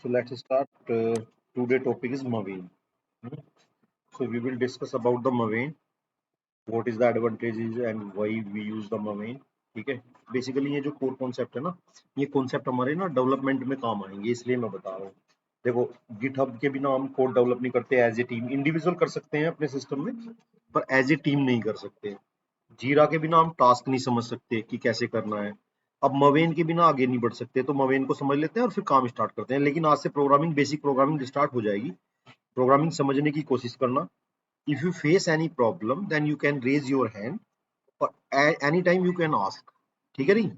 So let's start. Today topic is Maven. So we will discuss about the Maven. What is the advantages and why we use the Maven. ठीक है. Basically ये जो core concept है ना, ये concept हमारे ना development में काम आएंगे, इसलिए मैं बता रहा हूँ. देखो, गिटहब के बिना हम कोड डेवलप नहीं करते एज ए टीम. इंडिविजुअल कर सकते हैं अपने सिस्टम में, पर एज ए टीम नहीं कर सकते. जीरा के बिना हम टास्क नहीं समझ सकते कि कैसे करना है. अब मवेन के बिना आगे नहीं बढ़ सकते, तो मवेन को समझ लेते हैं और फिर काम स्टार्ट करते हैं. लेकिन आज से प्रोग्रामिंग, बेसिक प्रोग्रामिंग स्टार्ट हो जाएगी. प्रोग्रामिंग समझने की कोशिश करना. If you face any problem then you can raise your hand और any time you can ask. ठीक है नहीं,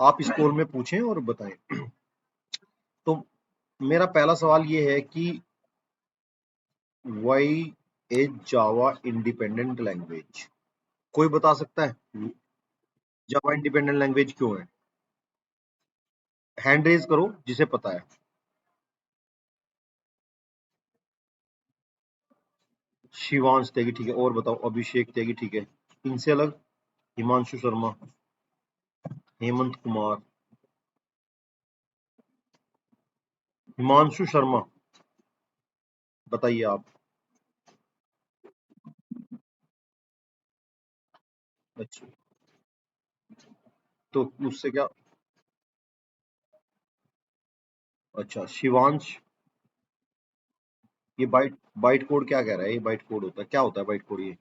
आप इस कॉल में पूछें और बताएं. तो मेरा पहला सवाल ये है कि why is Java independent language. कोई बता सकता है जावा इंडिपेंडेंट लैंग्वेज क्यों है? हैंड रेज करो जिसे पता है. शिवांश त्यागी, ठीक है. और बताओ. अभिषेक त्यागी, ठीक है. इनसे अलग हिमांशु शर्मा, हेमंत कुमार, हिमांशु शर्मा, बताइए आप. अच्छा, तो उससे क्या? अच्छा, शिवांश. ये बाइट बाइट कोड क्या कह रहा है? ये बाइट कोड होता है, क्या होता है बाइट कोड ये?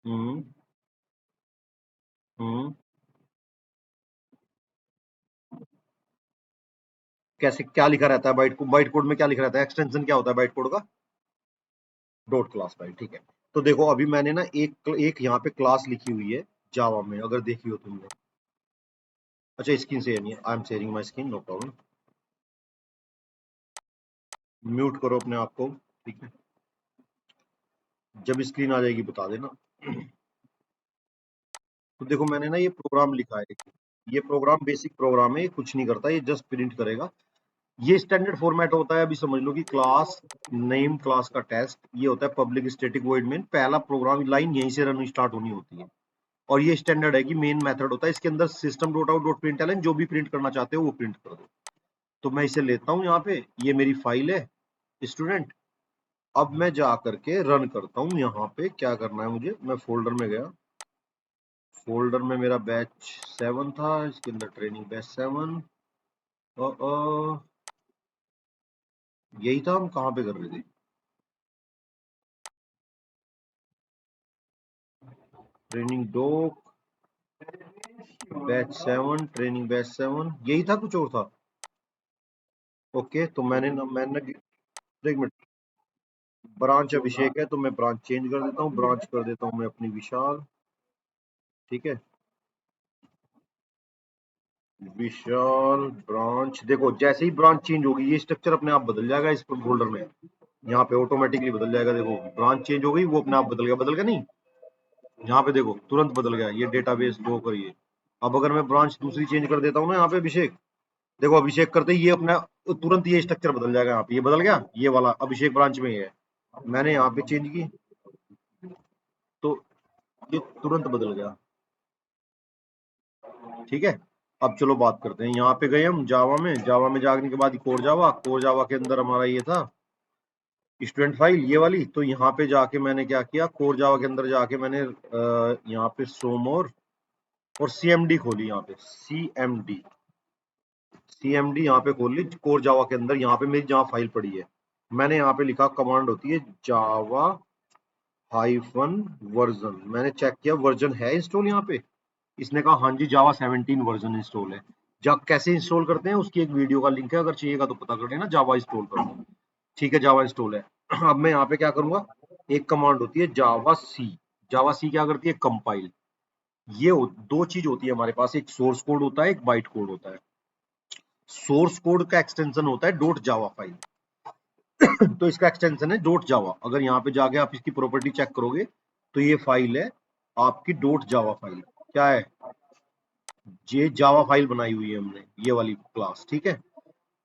हम्म. हम्म. कैसे, क्या लिखा रहता है बाइट को? बाइट कोड में क्या लिखा रहता है? एक्सटेंशन क्या होता है बाइट कोड का? डॉट क्लास फाइल, ठीक है. तो देखो, अभी मैंने ना एक एक यहाँ पे क्लास लिखी हुई है जावा में, अगर देखी हो तुमने. अच्छा, स्क्रीन शेयर नहीं है. I am sharing my screen, no problem. Mute करो अपने आप को, ठीक है. जब स्क्रीन आ जाएगी बता देना. तो देखो, मैंने ना ये प्रोग्राम लिखा है. ये प्रोग्राम बेसिक प्रोग्राम है, ये कुछ नहीं करता, ये जस्ट प्रिंट करेगा. ये स्टैंडर्ड फॉर्मेट होता है. अभी समझ लो कि क्लास नेम, क्लास का टेस्ट, ये होता है पब्लिक स्टैटिक वॉइड मेन. पहला प्रोग्राम लाइन यहीं से रन स्टार्ट होनी होती है. और ये स्टैंडर्ड है कि मेन मेथड होता है. इसके अंदर system dot out dot println जो भी प्रिंट करना चाहते हो वो प्रिंट कर दो. तो मैं इसे लेता हूँ यहाँ पे. ये मेरी फाइल है स्टूडेंट. अब मैं जा करके रन करता हूँ. यहाँ पे क्या करना है मुझे? मैं फोल्डर में गया. फोल्डर में मेरा बैच 7 था, इसके अंदर ट्रेनिंग बैच 7. यही था. हम कहाँ पे कर रहे थे? Training doc batch 7, training batch 7, यही था, कुछ और था? ओके, तो मैंने एक मिनट. ब्रांच अभिषेक है तो मैं ब्रांच चेंज कर देता हूँ. ब्रांच कर देता हूँ मैं अपनी विशाल. ठीक है, विशाल ब्रांच. देखो, जैसे ही ब्रांच चेंज होगी ये स्ट्रक्चर अपने आप बदल जाएगा इस फोल्डर में. यहाँ पे ऑटोमेटिकली बदल जाएगा. देखो, ब्रांच चेंज हो गई, वो अपने आप बदल गया. बदल गया नहीं? यहाँ पे देखो, तुरंत बदल गया. ये डेटाबेस दो करिए. अब अगर मैं ब्रांच दूसरी चेंज कर देता हूँ ना, यहाँ पे अभिषेक, देखो अभिषेक करते ही ये अपना तुरंत ये स्ट्रक्चर बदल जाएगा. यहाँ पे ये बदल गया, ये वाला अभिषेक ब्रांच में ही है. मैंने यहाँ पे चेंज की तो ये तुरंत बदल गया. ठीक है. अब चलो बात करते हैं. यहाँ पे गए हम जावा में. जावा में जाने के बाद कोर जावा के अंदर हमारा ये था स्टूडेंट फाइल, ये वाली. तो यहाँ पे जाके मैंने क्या किया? कोर जावा के अंदर जाके मैंने यहाँ पे सोमोर और सीएमडी खोली. यहाँ पे सीएमडी यहाँ पे खोल ली कोर जावा के अंदर. यहाँ पे मेरी जहाँ फाइल पड़ी है, मैंने यहाँ पे लिखा, कमांड होती है जावा हाइफन वर्जन. मैंने चेक किया वर्जन है इंस्टॉल यहाँ पे. इसने कहा हाँ जी, जावा 17 वर्जन इंस्टॉल है. कैसे इंस्टॉल करते हैं उसकी एक वीडियो का लिंक है, अगर चाहिएगा तो पता कर लेना. जावा इंस्टॉल कर दो. ठीक है, जावा इंस्टॉल है. अब मैं यहाँ पे क्या करूंगा? एक कमांड होती है जावा सी. जावा सी क्या करती है? कंपाइल. ये दो चीज होती है हमारे पास. एक सोर्स कोड होता है, एक बाइट कोड होता है. सोर्स कोड का एक्सटेंशन होता है डॉट जावा फाइल. तो इसका एक्सटेंशन है डॉट जावा. अगर यहाँ पे जाके आप इसकी प्रॉपर्टी चेक करोगे तो ये फाइल है आपकी डॉट जावा फाइल. क्या है? ये जावा फाइल बनाई हुई है हमने, ये वाली क्लास. ठीक है.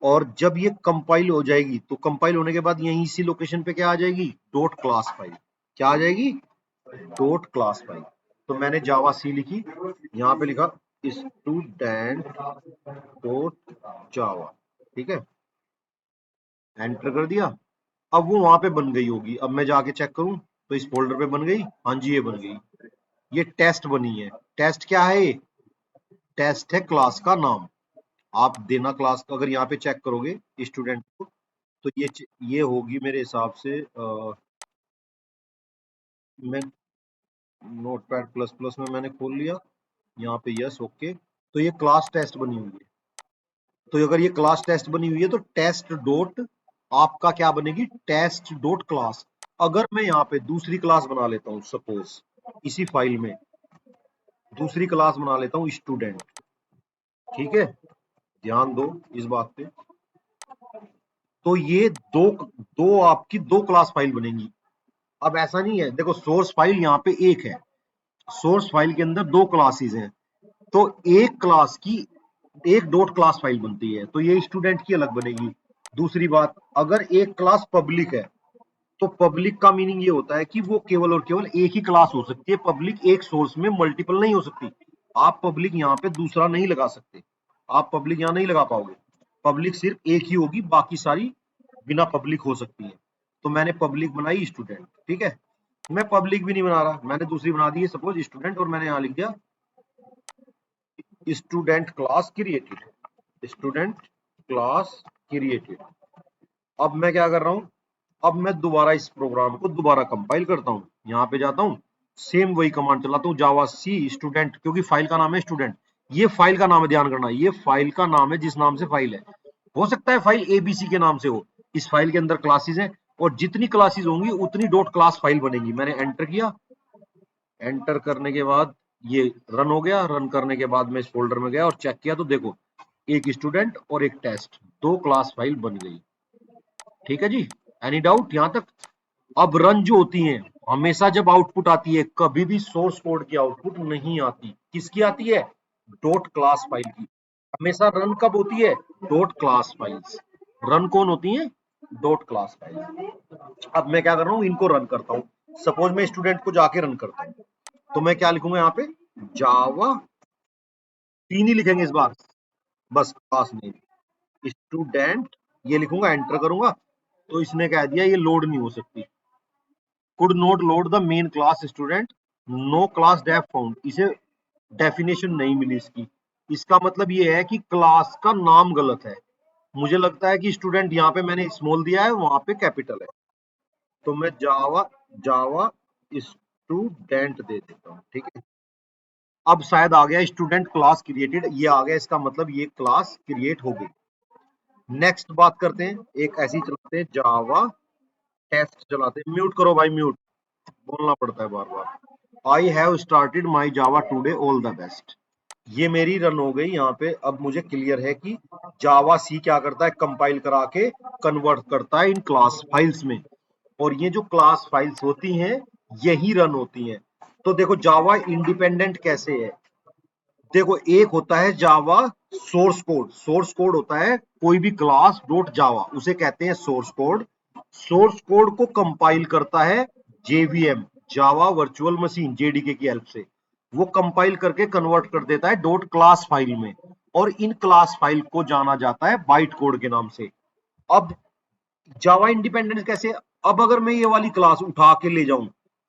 और जब ये कंपाइल हो जाएगी तो कंपाइल होने के बाद यहीं इसी लोकेशन पे क्या आ जाएगी? Dot class file. क्या आ जाएगी? Dot class file. तो मैंने जावा सी लिखी, यहाँ पे लिखा स्टूडेंट डॉट जावा, ठीक है, एंटर कर दिया। अब वो वहां पे बन गई होगी, अब मैं जाके चेक करूं तो इस फोल्डर पे बन गई, हाँ जी ये बन गई, ये टेस्ट बनी है। टेस्ट क्या है? टेस्ट है क्लास का नाम। आप देना क्लास का, अगर यहाँ पे चेक करोगे स्टूडेंट को, तो ये होगी मेरे हिसाब से मैं नोटपैड प्लस प्लस में मैंने खोल लिया, यहाँ पे यस ओके, तो ये क्लास टेस्ट बनी हुई है। तो अगर ये क्लास टेस्ट बनी हुई है तो टेस्ट डॉट आपका क्या बनेगी, टेस्ट डॉट क्लास। अगर मैं यहाँ पे दूसरी क्लास बना लेता हूँ, सपोज इसी फाइल में दूसरी क्लास बना लेता हूँ स्टूडेंट, ठीक है, ध्यान दो इस बात पे, तो ये दो दो आपकी दो क्लास फाइल बनेंगी। अब ऐसा नहीं है, देखो सोर्स फाइल यहाँ पे एक है, सोर्स फाइल के अंदर दो क्लासेस हैं, तो एक क्लास की एक डॉट क्लास फाइल बनती है, तो ये स्टूडेंट की अलग बनेगी। दूसरी बात, अगर एक क्लास पब्लिक है तो पब्लिक का मीनिंग ये होता है कि वो केवल और केवल एक ही क्लास हो सकती है, पब्लिक एक सोर्स में मल्टीपल नहीं हो सकती। आप पब्लिक यहाँ पे दूसरा नहीं लगा सकते, आप पब्लिक यहाँ नहीं लगा पाओगे, पब्लिक सिर्फ एक ही होगी, बाकी सारी बिना पब्लिक हो सकती है। तो मैंने पब्लिक बनाई स्टूडेंट, ठीक है, मैं पब्लिक भी नहीं बना रहा, मैंने दूसरी बना दी है सपोज स्टूडेंट, और मैंने यहाँ लिख दिया student class created, student class created. अब मैं क्या कर रहा हूँ, अब मैं दोबारा इस प्रोग्राम को दोबारा कंपाइल करता हूँ, यहाँ पे जाता हूँ, सेम वही कमांड चलाता हूँ, जावा सी स्टूडेंट, क्योंकि फाइल का नाम है स्टूडेंट, ये फाइल का नाम है, ध्यान करना, ये फाइल का नाम है जिस नाम से फाइल है। हो सकता है फाइल एबीसी के नाम से हो, इस फाइल के अंदर क्लासेस हैं, और जितनी क्लासेस होंगी उतनी डॉट क्लास फाइल बनेगी। मैंने एंटर किया, एंटर करने के बाद ये रन हो गया, रन करने के बाद मैं इस फोल्डर में गया और चेक किया, तो देखो एक स्टूडेंट और एक टेस्ट, दो क्लास फाइल बन गई। ठीक है जी, एनी डाउट यहाँ तक? अब रन जो होती है, हमेशा जब आउटपुट आती है, कभी भी सोर्स कोड की आउटपुट नहीं आती, किसकी आती है, डॉट क्लास फाइल की। हमेशा रन कब होती है, डॉट क्लास फाइल्स। रन कौन होती है, डॉट क्लास फाइल्स। अब मैं क्या कर रहा हूँ, इनको रन करता हूँ, सपोज मैं स्टूडेंट को जाके रन करता हूँ, तो मैं क्या लिखूंगा यहाँ पे, जावा, तीन ही लिखेंगे इस बार, बस क्लास नेम स्टूडेंट, ये लिखूंगा, एंटर करूंगा, तो इसने कह दिया ये लोड नहीं हो सकती, could not load the main class student, no class def found, इसे डेफिनेशन नहीं मिली इसकी। इसका मतलब ये है कि क्लास का नाम गलत है, मुझे लगता है कि स्टूडेंट यहाँ पे मैंने स्मॉल दिया है, वहां पे कैपिटल है, तो मैं जावा जावा स्टूडेंट दे देता हूँ, ठीक है। अब शायद आ गया स्टूडेंट क्लास क्रिएटेड, ये आ गया, इसका मतलब ये क्लास क्रिएट हो गई। नेक्स्ट बात करते हैं, एक ऐसी चलाते हैं, जावा टेस्ट चलाते हैं, म्यूट करो भाई, म्यूट, बोलना पड़ता है बार बार। I have started my Java today, all the best. ये मेरी रन हो गई यहाँ पे। अब मुझे क्लियर है कि जावा सी क्या करता है, कंपाइल करा के कन्वर्ट करता है इन क्लास फाइल्स में, और ये जो क्लास फाइल्स होती हैं यही रन होती हैं। तो देखो जावा इंडिपेंडेंट कैसे है, देखो एक होता है Java source code, source code होता है कोई भी क्लास डॉट जावा, उसे कहते हैं सोर्स कोड। सोर्स कोड को कंपाइल करता है JVM, Java virtual machine, JDK की हेल्प से, वो कंपाइल करके कन्वर्ट कर देता है डॉट क्लास फाइल में, और इन क्लास फाइल को जाना जाता है बाइट कोड के नाम से। अब जावा इंडिपेंडेंस कैसे, अब अगर मैं ये वाली क्लास उठा के ले जाऊं,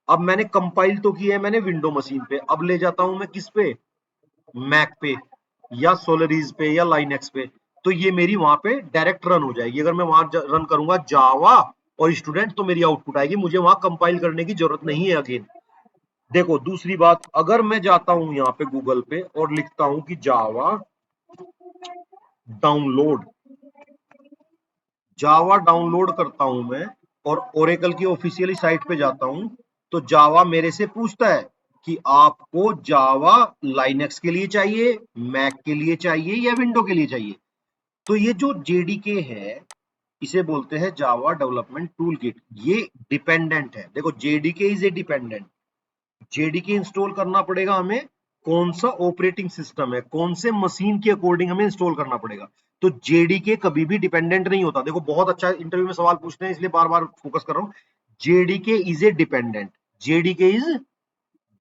अब मैंने कंपाइल तो किया है मैंने विंडो मशीन पे, अब ले जाता हूं मैं किस पे, मैक पे या सोलरीज पे या लाइनेक्स पे, तो ये मेरी वहां पे डायरेक्ट रन हो जाएगी। अगर मैं वहां रन करूंगा जावा और स्टूडेंट, तो मेरी आउटपुट आएगी, मुझे वहां कंपाइल करने की जरूरत नहीं है अगेन। देखो दूसरी बात, अगर मैं जाता हूं यहाँ पे गूगल पे और लिखता हूं कि जावा डाउनलोड, जावा डाउनलोड करता हूं मैं, और ओरेकल की ऑफिशियली साइट पे जाता हूं, तो जावा मेरे से पूछता है कि आपको जावा लाइनेक्स के लिए चाहिए, मैक के लिए चाहिए या विंडो के लिए चाहिए। तो ये जो जेडीके है, इसे बोलते हैं जावा डेवलपमेंट टूल किट, ये डिपेंडेंट है। देखो JDK is a dependent, JDK install करना पड़ेगा हमें, कौन सा ऑपरेटिंग सिस्टम है, कौन से मशीन के अकॉर्डिंग हमें इंस्टॉल करना पड़ेगा। तो जेडीके कभी भी डिपेंडेंट नहीं होता। देखो बहुत अच्छा इंटरव्यू में सवाल पूछते हैं, इसलिए बार बार फोकस कर रहा हूं, JDK is a dependent, JDK is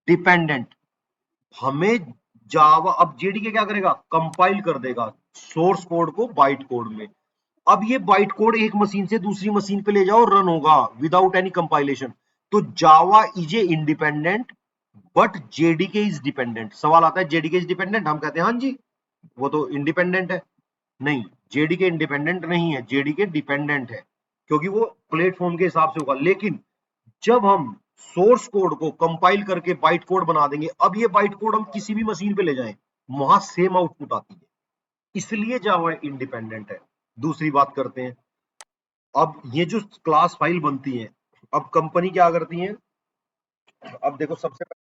dependent, हमें जावा, अब जेडीके क्या करेगा, कंपाइल कर देगा सोर्स कोड को बाइट कोड में। अब ये बाइट कोड एक मशीन से दूसरी मशीन पे ले जाओ, रन होगा विदाउट एनी कंपाइलेशन। तो Java is a independent but JDK is dependent. सवाल आता है जेडीके इज डिपेंडेंट, हम कहते हैं हाँ जी, वो तो इंडिपेंडेंट है। नहीं, जेडीके इंडिपेंडेंट नहीं है, जेडीके डिपेंडेंट है, क्योंकि वो प्लेटफॉर्म के हिसाब से होगा। लेकिन जब हम सोर्स कोड को कंपाइल करके बाइट कोड बना देंगे, अब ये बाइट कोड हम किसी भी मशीन पे ले जाएं, वहां सेम आउटपुट आती है, इसलिए जावा इंडिपेंडेंट है। दूसरी बात करते हैं, अब ये जो क्लास फाइल बनती है, अब कंपनी क्या करती है, अब देखो सबसे पहले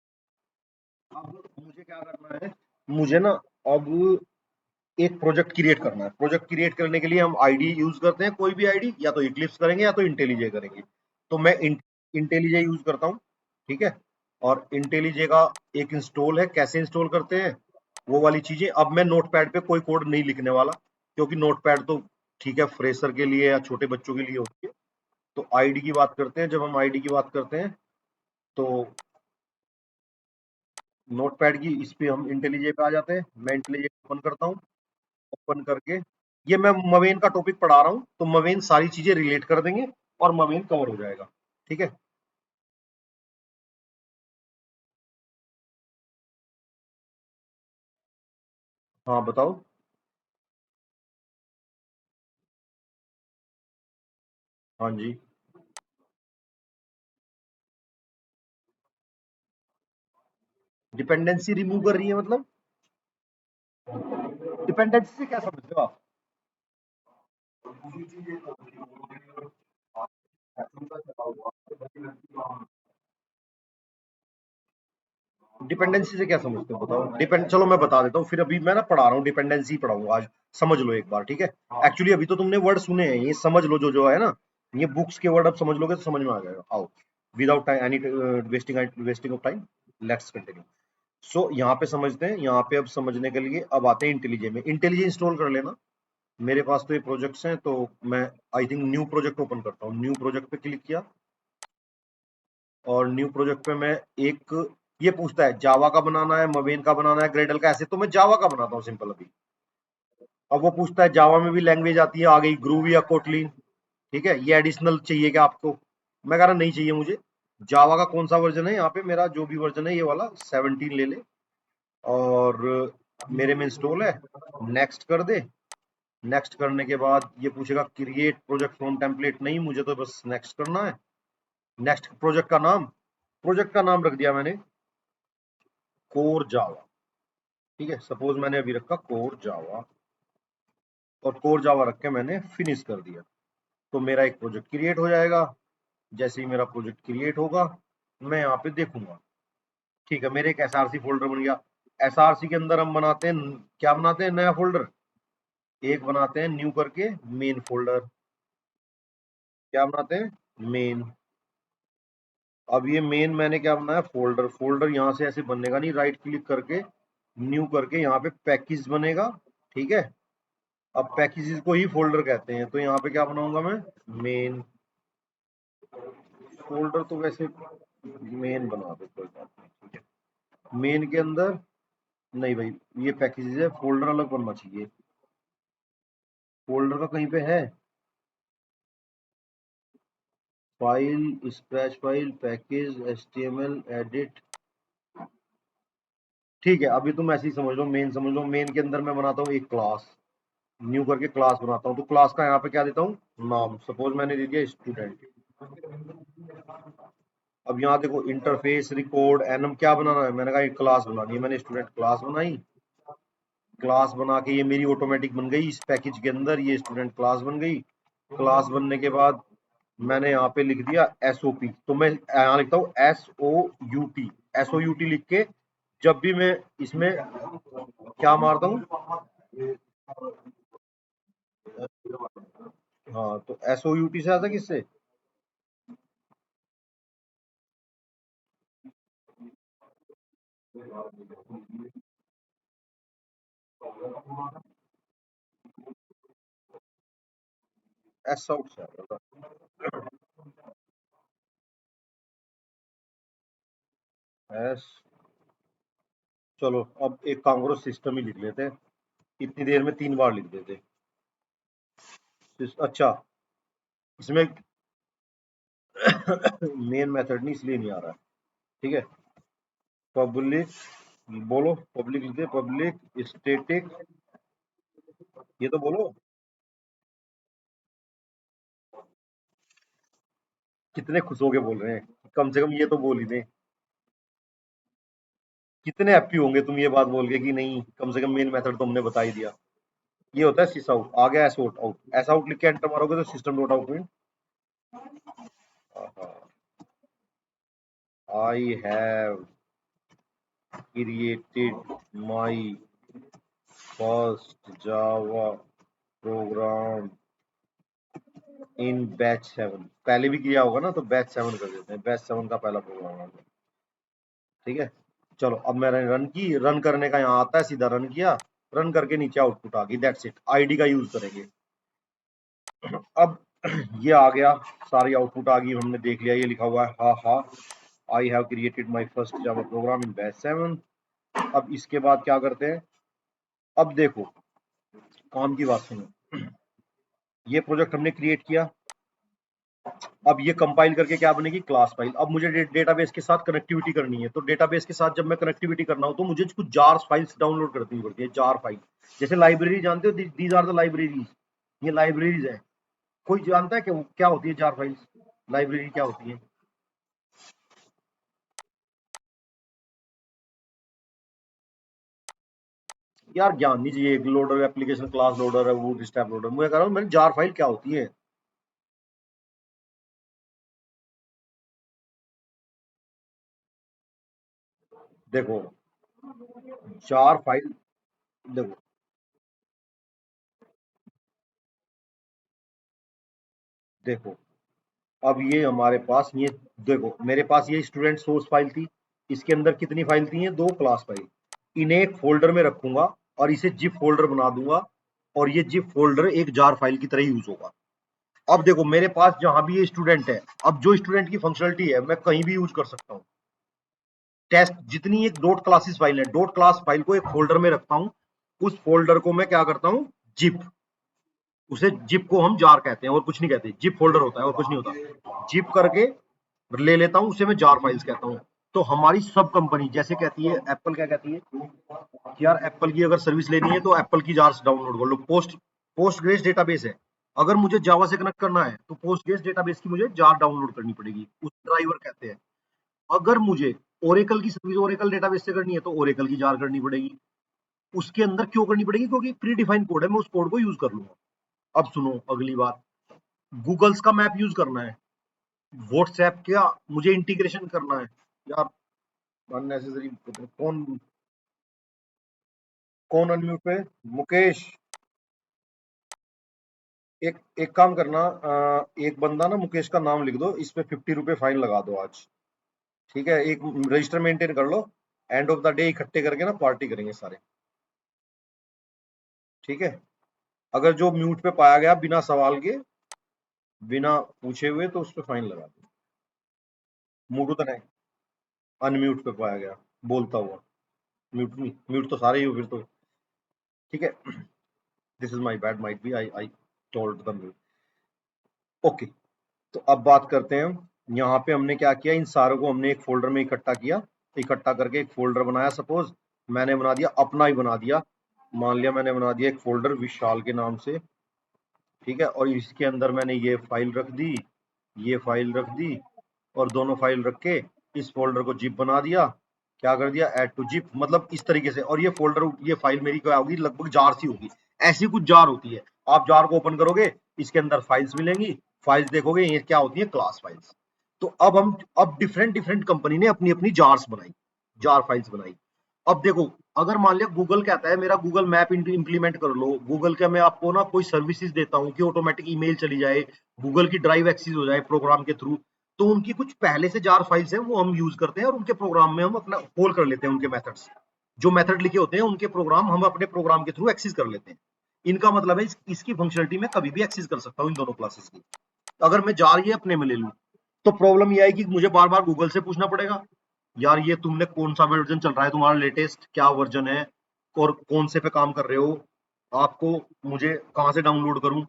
अब मुझे क्या करना है, मुझे ना अब एक प्रोजेक्ट क्रिएट करना है। प्रोजेक्ट क्रिएट करने के लिए हम आईडी यूज करते हैं, कोई भी आईडी, या तो इक्लिप्स करेंगे या तो इंटेलिजे करेंगे। तो मैं इंटेलिजे यूज करता हूँ, ठीक है। और इंटेलिजे का एक इंस्टॉल है, कैसे इंस्टॉल करते हैं वो वाली चीजें। अब मैं नोटपैड पे कोई कोड नहीं लिखने वाला, क्योंकि नोटपैड तो ठीक है फ्रेशर के लिए या छोटे बच्चों के लिए होती है। तो आईडी की बात करते हैं, जब हम आईडी की बात करते हैं तो नोटपैड की इस पे हम इंटेलिजे पे आ जाते हैं। मैं इंटेलिजे ओपन करता हूँ, ओपन करके ये मैं मवेन का टॉपिक पढ़ा रहा हूँ, तो मवेन सारी चीजें रिलेट कर देंगे और मवेन कवर हो जाएगा, ठीक है। हाँ बताओ। हाँ जी। डिपेंडेंसी रिमूव कर रही है मतलब, डिपेंडेंसी से क्या समझते हो आप? डिपेंडेंसी से क्या समझते हो बताओ। डिपेंड, चलो मैं बता देता हूँ, फिर अभी मैं ना पढ़ा रहा हूँ, डिपेंडेंसी पढ़ाऊंगा आज। समझ लो एक बार, ठीक है। एक्चुअली अभी तो तुमने वर्ड सुने हैं, ये समझ लो जो जो है ना, ये बुक्स के वर्ड अब समझ लोगे तो समझ में आ जाएगा। आओ, without any wasting wasting of time, let's continue. So यहाँ पे समझते हैं, यहाँ पे अब समझने के लिए अब आते हैं इंटेलिजे में। इंटेलिजे इंस्टॉल कर लेना। मेरे पास तो ये प्रोजेक्ट्स हैं, तो मैं I think new project open करता हूँ। न्यू प्रोजेक्ट पे क्लिक किया, और न्यू प्रोजेक्ट पे मैं एक, ये पूछता है जावा का बनाना है, मवेन का बनाना है, ग्रेडल का, ऐसे तो मैं जावा का बनाता हूँ सिंपल अभी। अब वो पूछता है जावा में भी लैंग्वेज आती है, आ गई ग्रूवी या कोटलिन, ठीक है, ये एडिशनल चाहिए क्या आपको। मैं कह रहा नहीं चाहिए मुझे। जावा का कौन सा वर्जन है, यहाँ पे मेरा जो भी वर्जन है ये वाला 17 ले ले, और मेरे में इंस्टॉल है। नेक्स्ट कर दे। नेक्स्ट करने के बाद ये पूछेगा क्रिएट प्रोजेक्ट फ्रॉम टेम्पलेट, नहीं मुझे तो बस नेक्स्ट करना है। नेक्स्ट, प्रोजेक्ट का नाम, प्रोजेक्ट का नाम रख दिया मैंने कोर जावा, ठीक है। सपोज मैंने अभी रखा कोर जावा, और कोर जावा रख के मैंने फिनिश कर दिया, तो मेरा एक प्रोजेक्ट क्रिएट हो जाएगा। जैसे ही मेरा प्रोजेक्ट क्रिएट होगा, मैं यहाँ पे देखूंगा, ठीक है, मेरे एक एसआरसी फोल्डर बन गया। एसआरसी के अंदर हम बनाते हैं, क्या बनाते हैं, नया फोल्डर एक बनाते हैं, न्यू करके मेन फोल्डर। क्या बनाते हैं, मेन। अब ये मेन मैंने क्या बनाया, फोल्डर। फोल्डर यहाँ से ऐसे बनेगा नहीं, राइट क्लिक करके न्यू करके यहाँ पे पैकेज बनेगा, ठीक है। अब पैकेजेस को ही फोल्डर कहते हैं, तो यहाँ पे क्या बनाऊंगा मैं, मेन। फोल्डर तो वैसे मेन बना दो, कोई बात नहीं, ठीक है। मेन के अंदर, नहीं भाई, ये पैकेजेस है, फोल्डर अलग बनना चाहिए। फोल्डर का कहीं पे है, file, scratch file, package, HTML, edit, ठीक है। अभी तुम ऐसे ही समझ लो, मेन समझ लो। मेन के अंदर मैं बनाता हूँ एक क्लास, न्यू करके क्लास बनाता हूँ। तो क्लास का यहाँ पे क्या देता हूँ, नाम। सपोज मैंने दे दिया स्टूडेंट। अब यहाँ देखो इंटरफेस, रिकॉर्ड, एनम, क्या बनाना है, मैंने कहा एक क्लास बनानी है, मैंने स्टूडेंट क्लास बनाई। क्लास बना के ये मेरी ऑटोमेटिक बन गई इस पैकेज के अंदर, ये स्टूडेंट क्लास बन गई। क्लास बनने के बाद मैंने यहाँ पे लिख दिया एसओपी, तो मैं यहाँ लिखता हूँ SOUT। SOUT लिख के जब भी मैं इसमें क्या मारता हूँ, हाँ, तो SOUT से आता किससे, एस आउट से आता था। एस चलो अब एक कांग्रेस सिस्टम ही लिख लेते हैं, इतनी देर में 3 बार लिख देते। अच्छा, इसमें मेन मेथड नहीं इसलिए नहीं आ रहा है, ठीक है। पब्लिक, बोलो पब्लिक लिखते, पब्लिक स्टैटिक, ये तो बोलो। कितने खुश होके बोल रहे हैं, कम से कम ये तो बोल ही दे। कितने हैप्पी होंगे तुम ये बात बोल के कि नहीं कम से कम मेन मेथड तो हमने बता ही दिया। ये होता है सिस आउट, आ गया S out, out S out लिख के एंटर मारोगे तो सिस्टम डॉट आउट में I have created my first Java program in batch 7। पहले भी किया होगा ना, तो बैच 7 कर देते हैं, बैच 7 का पहला प्रोग्राम है। ठीक है, चलो अब मैंने रन की, रन करने का यहाँ आता है, सीधा रन किया, रन करके नीचे आउटपुट आ गई, दैट्स इट। आईडी का यूज करेंगे। अब ये आ गया, सारी आउटपुट आ गई, हमने देख लिया, ये लिखा हुआ है हा हा I have created my first Java program in batch 7। अब इसके बाद क्या करते हैं, अब देखो काम की बात सुनो, ये प्रोजेक्ट हमने क्रिएट किया। अब ये कंपाइल करके क्या बनेगी, क्लास फाइल। अब मुझे डेटाबेस के साथ कनेक्टिविटी करनी है, तो डेटाबेस के साथ जब मैं कनेक्टिविटी करना हूं तो मुझे कुछ जार फाइल्स डाउनलोड करनी पड़ती है, जार फाइल। जैसे लाइब्रेरी जानते हो, दीज आर द लाइब्रेरीज, ये लाइब्रेरीज है। कोई जानता है कि क्या होती है जार फाइल्स, लाइब्रेरी क्या होती है? यार ज्ञान नहीं चाहिए, लोडर एप्लीकेशन क्लास लोडर है, वो स्टैप लोडर, मैं कह रहा हूँ मैंने जार फाइल क्या होती है। देखो जार फाइल, देखो देखो अब ये हमारे पास ये, देखो मेरे पास ये स्टूडेंट सोर्स फाइल थी, इसके अंदर कितनी फाइल थी, ये 2 क्लास फाइल। इन्हें एक फोल्डर में रखूंगा और इसे जिप फोल्डर बना दूंगा, और ये जिप फोल्डर एक जार फाइल की तरह यूज होगा। अब देखो मेरे पास जहां भी ये स्टूडेंट है, अब जो स्टूडेंट की फंक्शनलिटी है मैं कहीं भी यूज कर सकता हूँ। टेस्ट जितनी एक डॉट क्लासेस फाइल है, डॉट क्लास फाइल को एक फोल्डर में रखता हूँ, उस फोल्डर को मैं क्या करता हूँ, जिप, उसे जिप को हम जार कहते हैं और कुछ नहीं कहते, जिप फोल्डर होता है और कुछ नहीं होता। जिप करके ले लेता हूँ, उसे मैं जार फाइल्स कहता हूँ। तो हमारी सब कंपनी जैसे कहती है, एप्पल क्या कहती है कि यार एप्पल की अगर सर्विस लेनी है तो एप्पल की जार्स डाउनलोड कर लो। पोस्ट ग्रेस डेटाबेस है, अगर मुझे जावा से कनेक्ट करना है तो पोस्ट ग्रेस डेटाबेस की मुझे जार डाउनलोड करनी पड़ेगी, उस ड्राइवर कहते हैं। अगर मुझे ओरेकल की सर्विस ओरेकल डेटाबेस से करनी है तो ओरेकल की जार करनी पड़ेगी। उसके अंदर क्यों करनी पड़ेगी, क्योंकि प्री डिफाइंड कोड है, मैं उस कोड को यूज कर लूंगा। अब सुनो अगली बात, गूगल्स का मैप यूज करना है, व्हाट्सएप क्या मुझे इंटीग्रेशन करना है। यार अननेसेसरी, कौन कौन अनम्यूट पे, मुकेश। एक एक काम करना, एक बंदा ना मुकेश का नाम लिख दो, इस पे 50 रुपए फाइन लगा दो आज। ठीक है, एक रजिस्टर मेंटेन कर लो, एंड ऑफ द डे इकट्ठे करके ना पार्टी करेंगे सारे। ठीक है, अगर जो म्यूट पे पाया गया बिना सवाल के, बिना पूछे हुए, तो उस पे फाइन लगा दो। मूड तो नहीं, अनम्यूट पे पाया गया बोलता हुआ, म्यूट नहीं, म्यूट तो सारे ही हो फिर तो। ठीक है, this is my bad, might be I I told the mute. Okay, तो अब बात करते हैं, यहाँ पे हमने क्या किया, इन सारों को हमने एक फोल्डर में इकट्ठा किया, इकट्ठा करके एक फोल्डर बनाया। सपोज मैंने बना दिया, अपना ही बना दिया, मान लिया मैंने बना दिया एक फोल्डर विशाल के नाम से। ठीक है, और इसके अंदर मैंने ये फाइल रख दी, ये फाइल रख दी, और दोनों फाइल रख के इस फोल्डर को जिप बना दिया। क्या कर दिया, ऐड टू जिप, मतलब इस तरीके से। और ये फोल्डर, ये फाइल मेरी क्या होगी, लगभग जार सी होगी, ऐसी कुछ जार होती है। आप जार को ओपन करोगे, इसके अंदर फाइल्स मिलेंगी, फाइल्स देखोगे, ये क्या होती है, क्लास फाइल्स। तो अब डिफरेंट डिफरेंट कंपनी ने अपनी अपनी जार्स बनाई, जार फाइल्स बनाई। अब देखो, अगर मान लिया गूगल कहता है मेरा गूगल मैप इंप्लीमेंट कर लो, गूगल का मैं आपको ना कोई सर्विसेज देता हूँ कि ऑटोमेटिक ईमेल चली जाए, गूगल की ड्राइव एक्सेस हो जाए प्रोग्राम के थ्रू, तो उनकी कुछ पहले से जार फाइल्स हैं, वो हम यूज करते हैं और उनके प्रोग्राम में हम अपना कॉल कर लेते हैं, उनके मेथड्स, जो मेथड लिखे होते हैं उनके प्रोग्राम हम अपने प्रोग्राम के थ्रू एक्सेस कर लेते हैं। इनका मतलब है इसकी फंक्शनलिटी मैं कभी भी एक्सेस कर सकता हूँ इन दोनों क्लासेस की। अगर मैं जार ये अपने में ले लूँ तो प्रॉब्लम ये आएगी कि मुझे बार बार गूगल से पूछना पड़ेगा, यार ये तुमने कौन सा वर्जन चल रहा है तुम्हारा लेटेस्ट, क्या वर्जन है और कौन से पे काम कर रहे हो, आपको मुझे कहाँ से डाउनलोड करूं।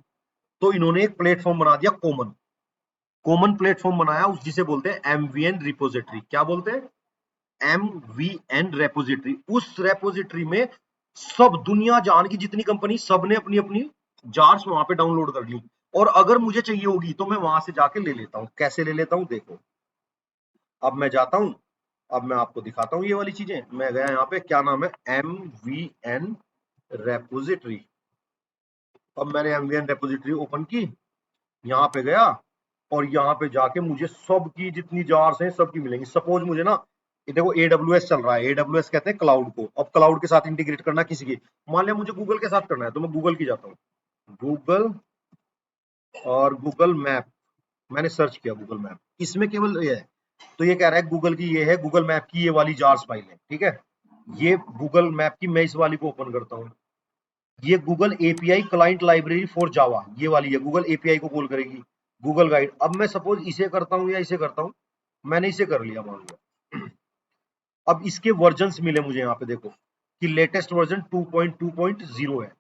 तो इन्होंने एक प्लेटफॉर्म बना दिया, कॉमन कॉमन प्लेटफॉर्म बनाया उस जिसे बोलते हैं एमवीएन रिपोजिटरी। क्या बोलते हैं? MVN repository. उस रेपोजिटरी में सब दुनिया जान की जितनी कंपनी, सब ने अपनी अपनी जार्स वहां पे डाउनलोड कर ली। और अगर मुझे चाहिए होगी तो मैं वहां से जाके ले लेता हूँ। कैसे ले लेता हूँ देखो, अब मैं जाता हूँ, अब मैं आपको दिखाता हूँ ये वाली चीजें। मैं गया यहाँ पे, क्या नाम है, एम वी एन रेपोजिटरी। अब मैंने M V N repository open की, यहाँ पे गया और यहाँ पे जाके मुझे सबकी जितनी जार्स हैं सबकी मिलेंगी। सपोज मुझे ना, ये देखो AWS चल रहा है, AWS कहते हैं क्लाउड को। अब क्लाउड के साथ इंटीग्रेट करना किसी की, मान लिया मुझे गूगल के साथ करना है तो मैं गूगल की जाता हूँ, गूगल और गूगल मैप। मैंने सर्च किया गूगल मैप, इसमें केवल ये है, तो ये कह रहा है गूगल की, ये है गूगल मैप की ये वाली जार्स फाइल है, ठीक है। ये गूगल मैप की, मैं इस वाली को ओपन करता हूँ। ये Google API client library for Java, ये वाली है, गूगल एपीआई को कॉल करेगी। गूगल गाइड, अब मैं सपोज इसे करता हूँ या इसे करता हूँ, मैंने इसे कर लिया मान लिया। अब इसके वर्जन्स मिले मुझे यहाँ पे देखो कि लेटेस्ट वर्जन 2.2.0 है।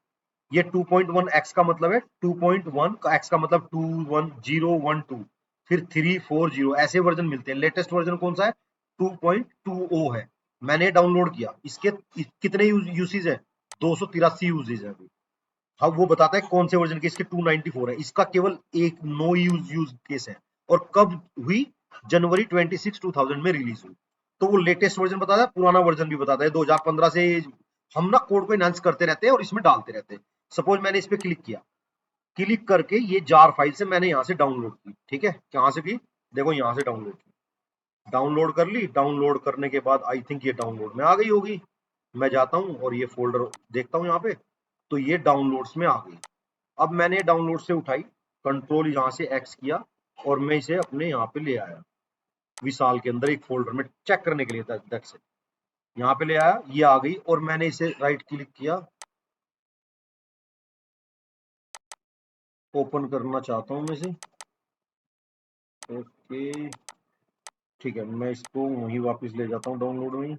ये 2.1 एक्स का मतलब है 2.1 का एक्स का मतलब 21012, फिर 340 ऐसे वर्जन मिलते हैं। लेटेस्ट वर्जन कौन सा है? 2.20 है। मैंने डाउनलोड किया, इसके कितने यूसेज है? 283 यूजेज है अभी। हाँ वो बताता है कौन से वर्जन के, इसके 294 है, इसका केवल एक नो यूज केस है। और कब हुई? जनवरी 26 2000 में रिलीज हुई। तो वो लेटेस्ट वर्जन बताता है, पुराना वर्जन भी बताता है 2015 से। हम ना कोड को एनहांस करते रहते हैं और इसमें डालते रहते हैं। सपोज मैंने इस पे क्लिक किया, क्लिक करके ये जार फाइल से मैंने यहाँ से डाउनलोड की, ठीक है। कहाँ से की? देखो यहाँ से डाउनलोड की, डाउनलोड कर ली। डाउनलोड करने के बाद आई थिंक ये डाउनलोड में आ गई होगी। मैं जाता हूँ और ये फोल्डर देखता हूँ यहाँ पे, तो ये डाउनलोड्स में आ गई। अब मैंने डाउनलोड से उठाई, कंट्रोल यहाँ से एक्स किया और मैं इसे अपने यहाँ पे ले आया, विशाल के अंदर एक फोल्डर में चेक करने के लिए। That's it. यहाँ पे ले आया, ये आ गई और मैंने इसे राइट क्लिक किया, ओपन करना चाहता हूँ मैं इसे। ओके ठीक है, मैं इसको वहीं वापस ले जाता हूँ डाउनलोड में।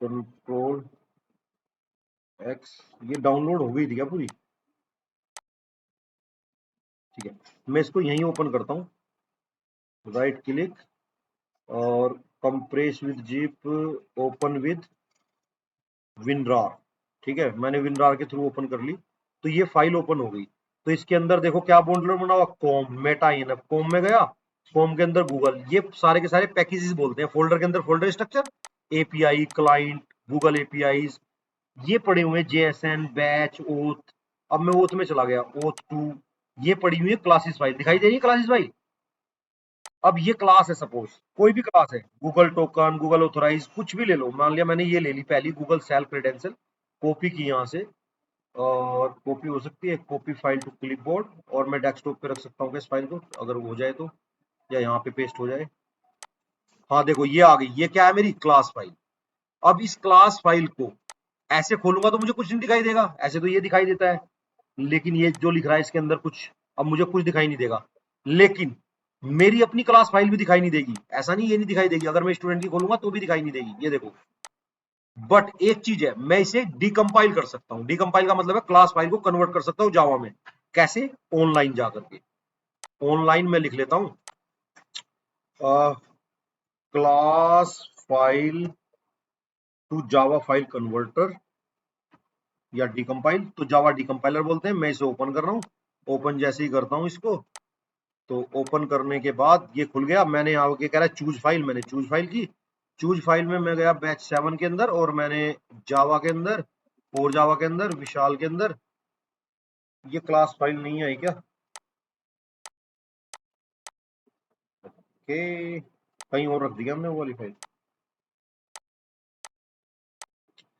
कंट्रोल एक्स, ये डाउनलोड हो गई थी क्या पूरी? ठीक है, मैं इसको यहीं ओपन करता हूँ, राइट क्लिक और compress with zip, open with WinRAR. ठीक है, मैंने विनरार के थ्रू ओपन कर ली, तो ये फाइल ओपन हो गई। तो इसके अंदर देखो क्या फोल्डर बना हुआ, कॉम मेटा इन। कॉम में गया, कॉम के अंदर गूगल, ये सारे के सारे पैकेजेस बोलते हैं। फोल्डर के अंदर folder structure, API client, Google API, ये पड़े हुए हैं जेएसएन बैच ओथ। अब मैं ओथ में चला गया, ओथ 2, ये पड़ी हुई है क्लासेस फाइल, दिखाई दे रही है क्लासेस फाइल। अब ये क्लास है, सपोज कोई भी क्लास है, गूगल टोकन, गूगल ऑथोराइज, कुछ भी ले लो। मान लिया मैंने ये ले ली पहली, गूगल सेल्फ क्रेडेंशियल, कॉपी की यहाँ से, और कॉपी हो सकती है, कॉपी फाइल टू क्लिपबोर्ड, और मैं डेस्कटॉप पे रख सकता हूँ इस फाइल को अगर हो जाए तो, या यहाँ पे पेस्ट हो जाए। हाँ देखो ये आ गई, ये क्या है, मेरी क्लास फाइल। अब इस क्लास फाइल को ऐसे खोलूंगा तो मुझे कुछ नहीं दिखाई देगा, ऐसे तो ये दिखाई देता है, लेकिन ये जो लिख रहा है इसके अंदर कुछ, अब मुझे कुछ दिखाई नहीं देगा। लेकिन मेरी अपनी क्लास फाइल भी दिखाई नहीं देगी, ऐसा नहीं ये नहीं दिखाई देगी, अगर मैं स्टूडेंट की खोलूंगा तो भी दिखाई नहीं देगी, ये देखो। बट एक चीज है, मैं इसे डिकम्पाइल कर सकता हूँ। डिकम्पाइल का मतलब है क्लास फाइल को कन्वर्ट कर सकता हूँ जावा में। कैसे? ऑनलाइन जाकर के, ऑनलाइन में लिख लेता हूँ class file to java file converter या डिकम्पाइल, तो जावा डिकम्पाइलर बोलते हैं। मैं इसे ओपन कर रहा हूँ, ओपन जैसे ही करता हूँ इसको, तो ओपन करने के बाद ये खुल गया। मैंने यहाँ के कह रहा है चूज फाइल, मैंने चूज फाइल की। चूज फाइल में मैं गया बैच 7 के अंदर, और मैंने जावा के अंदर, और जावा के अंदर, विशाल के अंदर, ये क्लास फाइल नहीं आई क्या? के कहीं और रख दिया हमने वो वाली फाइल,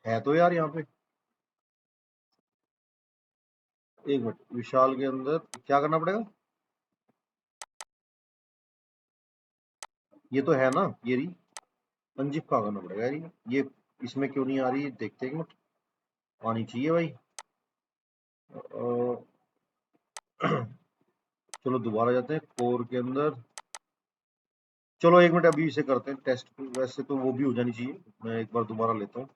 है तो यार यहाँ पे। एक मिनट, विशाल के अंदर क्या करना पड़ेगा? ये तो है ना, ये रही अनजिप का करना पड़ेगा यार ये इसमें क्यों नहीं आ रही, देखते हैं एक मिनट, आनी चाहिए भाई। चलो दोबारा जाते हैं कोर के अंदर, चलो एक मिनट, अभी इसे करते हैं टेस्ट। वैसे तो वो भी हो जानी चाहिए, मैं एक बार दोबारा लेता हूँ।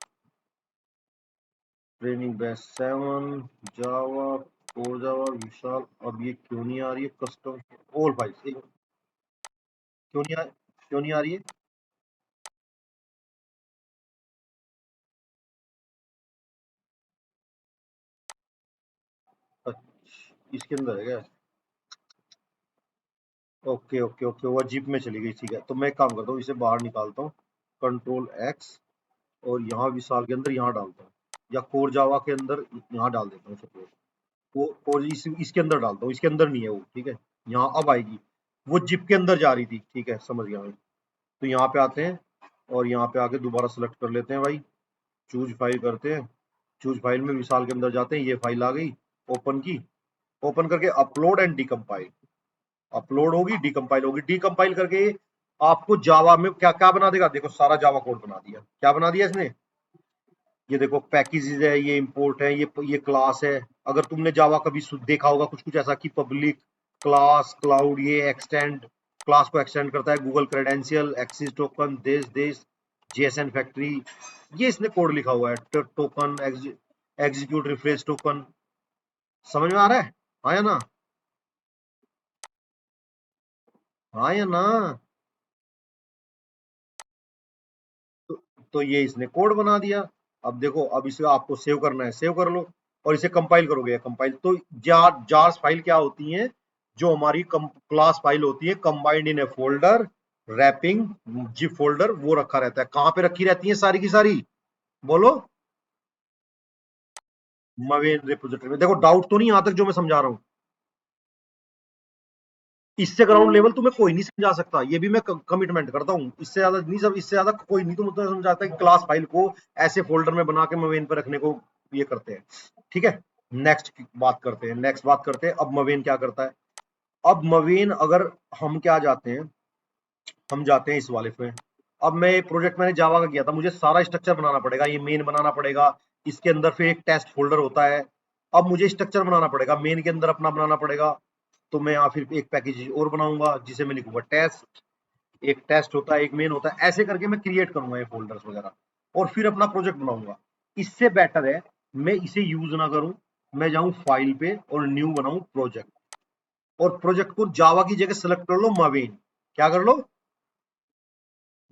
ट्रेनिंग बैच 7 जावा, कोर जावा, विशाल। अब ये क्यों नहीं आ रही है कस्टम ऑल फाइल्स? क्यों नहीं आ रही है? अच्छा, इसके अंदर है क्या? ओके ओके ओके, वो जिप में चली गई, ठीक है। तो मैं एक काम करता हूँ, इसे बाहर निकालता हूँ, कंट्रोल एक्स, और यहाँ विशाल के अंदर यहाँ डालता हूँ, या कोर जावा के अंदर यहाँ डाल देता हूँ सपोज। वो और इसके अंदर डालता हूँ, इसके अंदर नहीं है वो, ठीक है। यहाँ अब आएगी, वो जिप के अंदर जा रही थी, ठीक है, समझ गया मैं। तो यहाँ पे आते हैं, और यहाँ पे आके दोबारा सेलेक्ट कर लेते हैं भाई, चूज फाइल करते हैं। चूज फाइल में विशाल के अंदर जाते हैं, ये फाइल आ गई, ओपन की। ओपन करके अपलोड एंड डिकम्पाइल, अपलोड होगी, डिकम्पाइल होगी, डिकम्पाइल करके आपको जावा में क्या क्या बना देगा, देखो सारा जावा कोड बना दिया। क्या बना दिया इसने? ये देखो पैकेजेस है, ये इंपोर्ट है, ये क्लास है। अगर तुमने जावा कभी देखा होगा कुछ कुछ ऐसा कि पब्लिक क्लास क्लाउड, ये एक्सटेंड, क्लास को एक्सटेंड करता है, गूगल क्रेडेंशियल, एक्सेस टोकन, देश देश, जेएसएन फैक्ट्री, ये इसने कोड लिखा हुआ है। टोकन, एग्जीक्यूट रिफ्रेश टोकन, समझ में आ रहा है? हाँ या ना? हाँ या ना? तो, तो ये इसने कोड बना दिया। अब देखो, अब इसे आपको सेव करना है, सेव कर लो, और इसे कंपाइल करोगे, कंपाइल तो जार्स फाइल क्या होती है? जो हमारी क्लास फाइल होती है, combined in a folder, wrapping zip folder, वो रखा रहता है। कहां पे रखी रहती है सारी की सारी? बोलो। मवेन रिपोजिटरी में। देखो डाउट तो नहीं यहां तक जो मैं समझा रहा हूं? इससे ग्राउंड लेवल तुम्हें कोई नहीं समझा सकता, ये भी मैं कमिटमेंट करता हूँ। इससे ज्यादा नहीं, सब इससे ज्यादा कोई नहीं तुम तो समझाता कि क्लास फाइल को ऐसे फोल्डर में बना के मवेन पर रखने को ये करते हैं। ठीक है, नेक्स्ट बात करते हैं, नेक्स्ट बात करते हैं। अब मवेन क्या करता है? अब मवेन, अगर हम क्या जाते हैं, हम जाते हैं इस वाले पे। अब मैं प्रोजेक्ट मैंने जावा का किया था, मुझे सारा स्ट्रक्चर बनाना पड़ेगा, ये मेन बनाना पड़ेगा, इसके अंदर फिर एक टेस्ट फोल्डर होता है। अब मुझे स्ट्रक्चर बनाना पड़ेगा, मेन के अंदर अपना बनाना पड़ेगा। तो मैं यहाँ फिर एक पैकेज और बनाऊंगा जिसे मैं लिखूंगा टेस्ट। एक टेस्ट होता है, एक मेन होता है, ऐसे करके मैं क्रिएट करूंगा ये फोल्डर्स वगैरह, और फिर अपना प्रोजेक्ट बनाऊंगा। इससे बेटर है मैं इसे यूज ना करूं, मैं जाऊं फाइल पे और न्यू बनाऊं प्रोजेक्ट, और प्रोजेक्ट को जावा की जगह सेलेक्ट कर लो मवेन। क्या कर लो?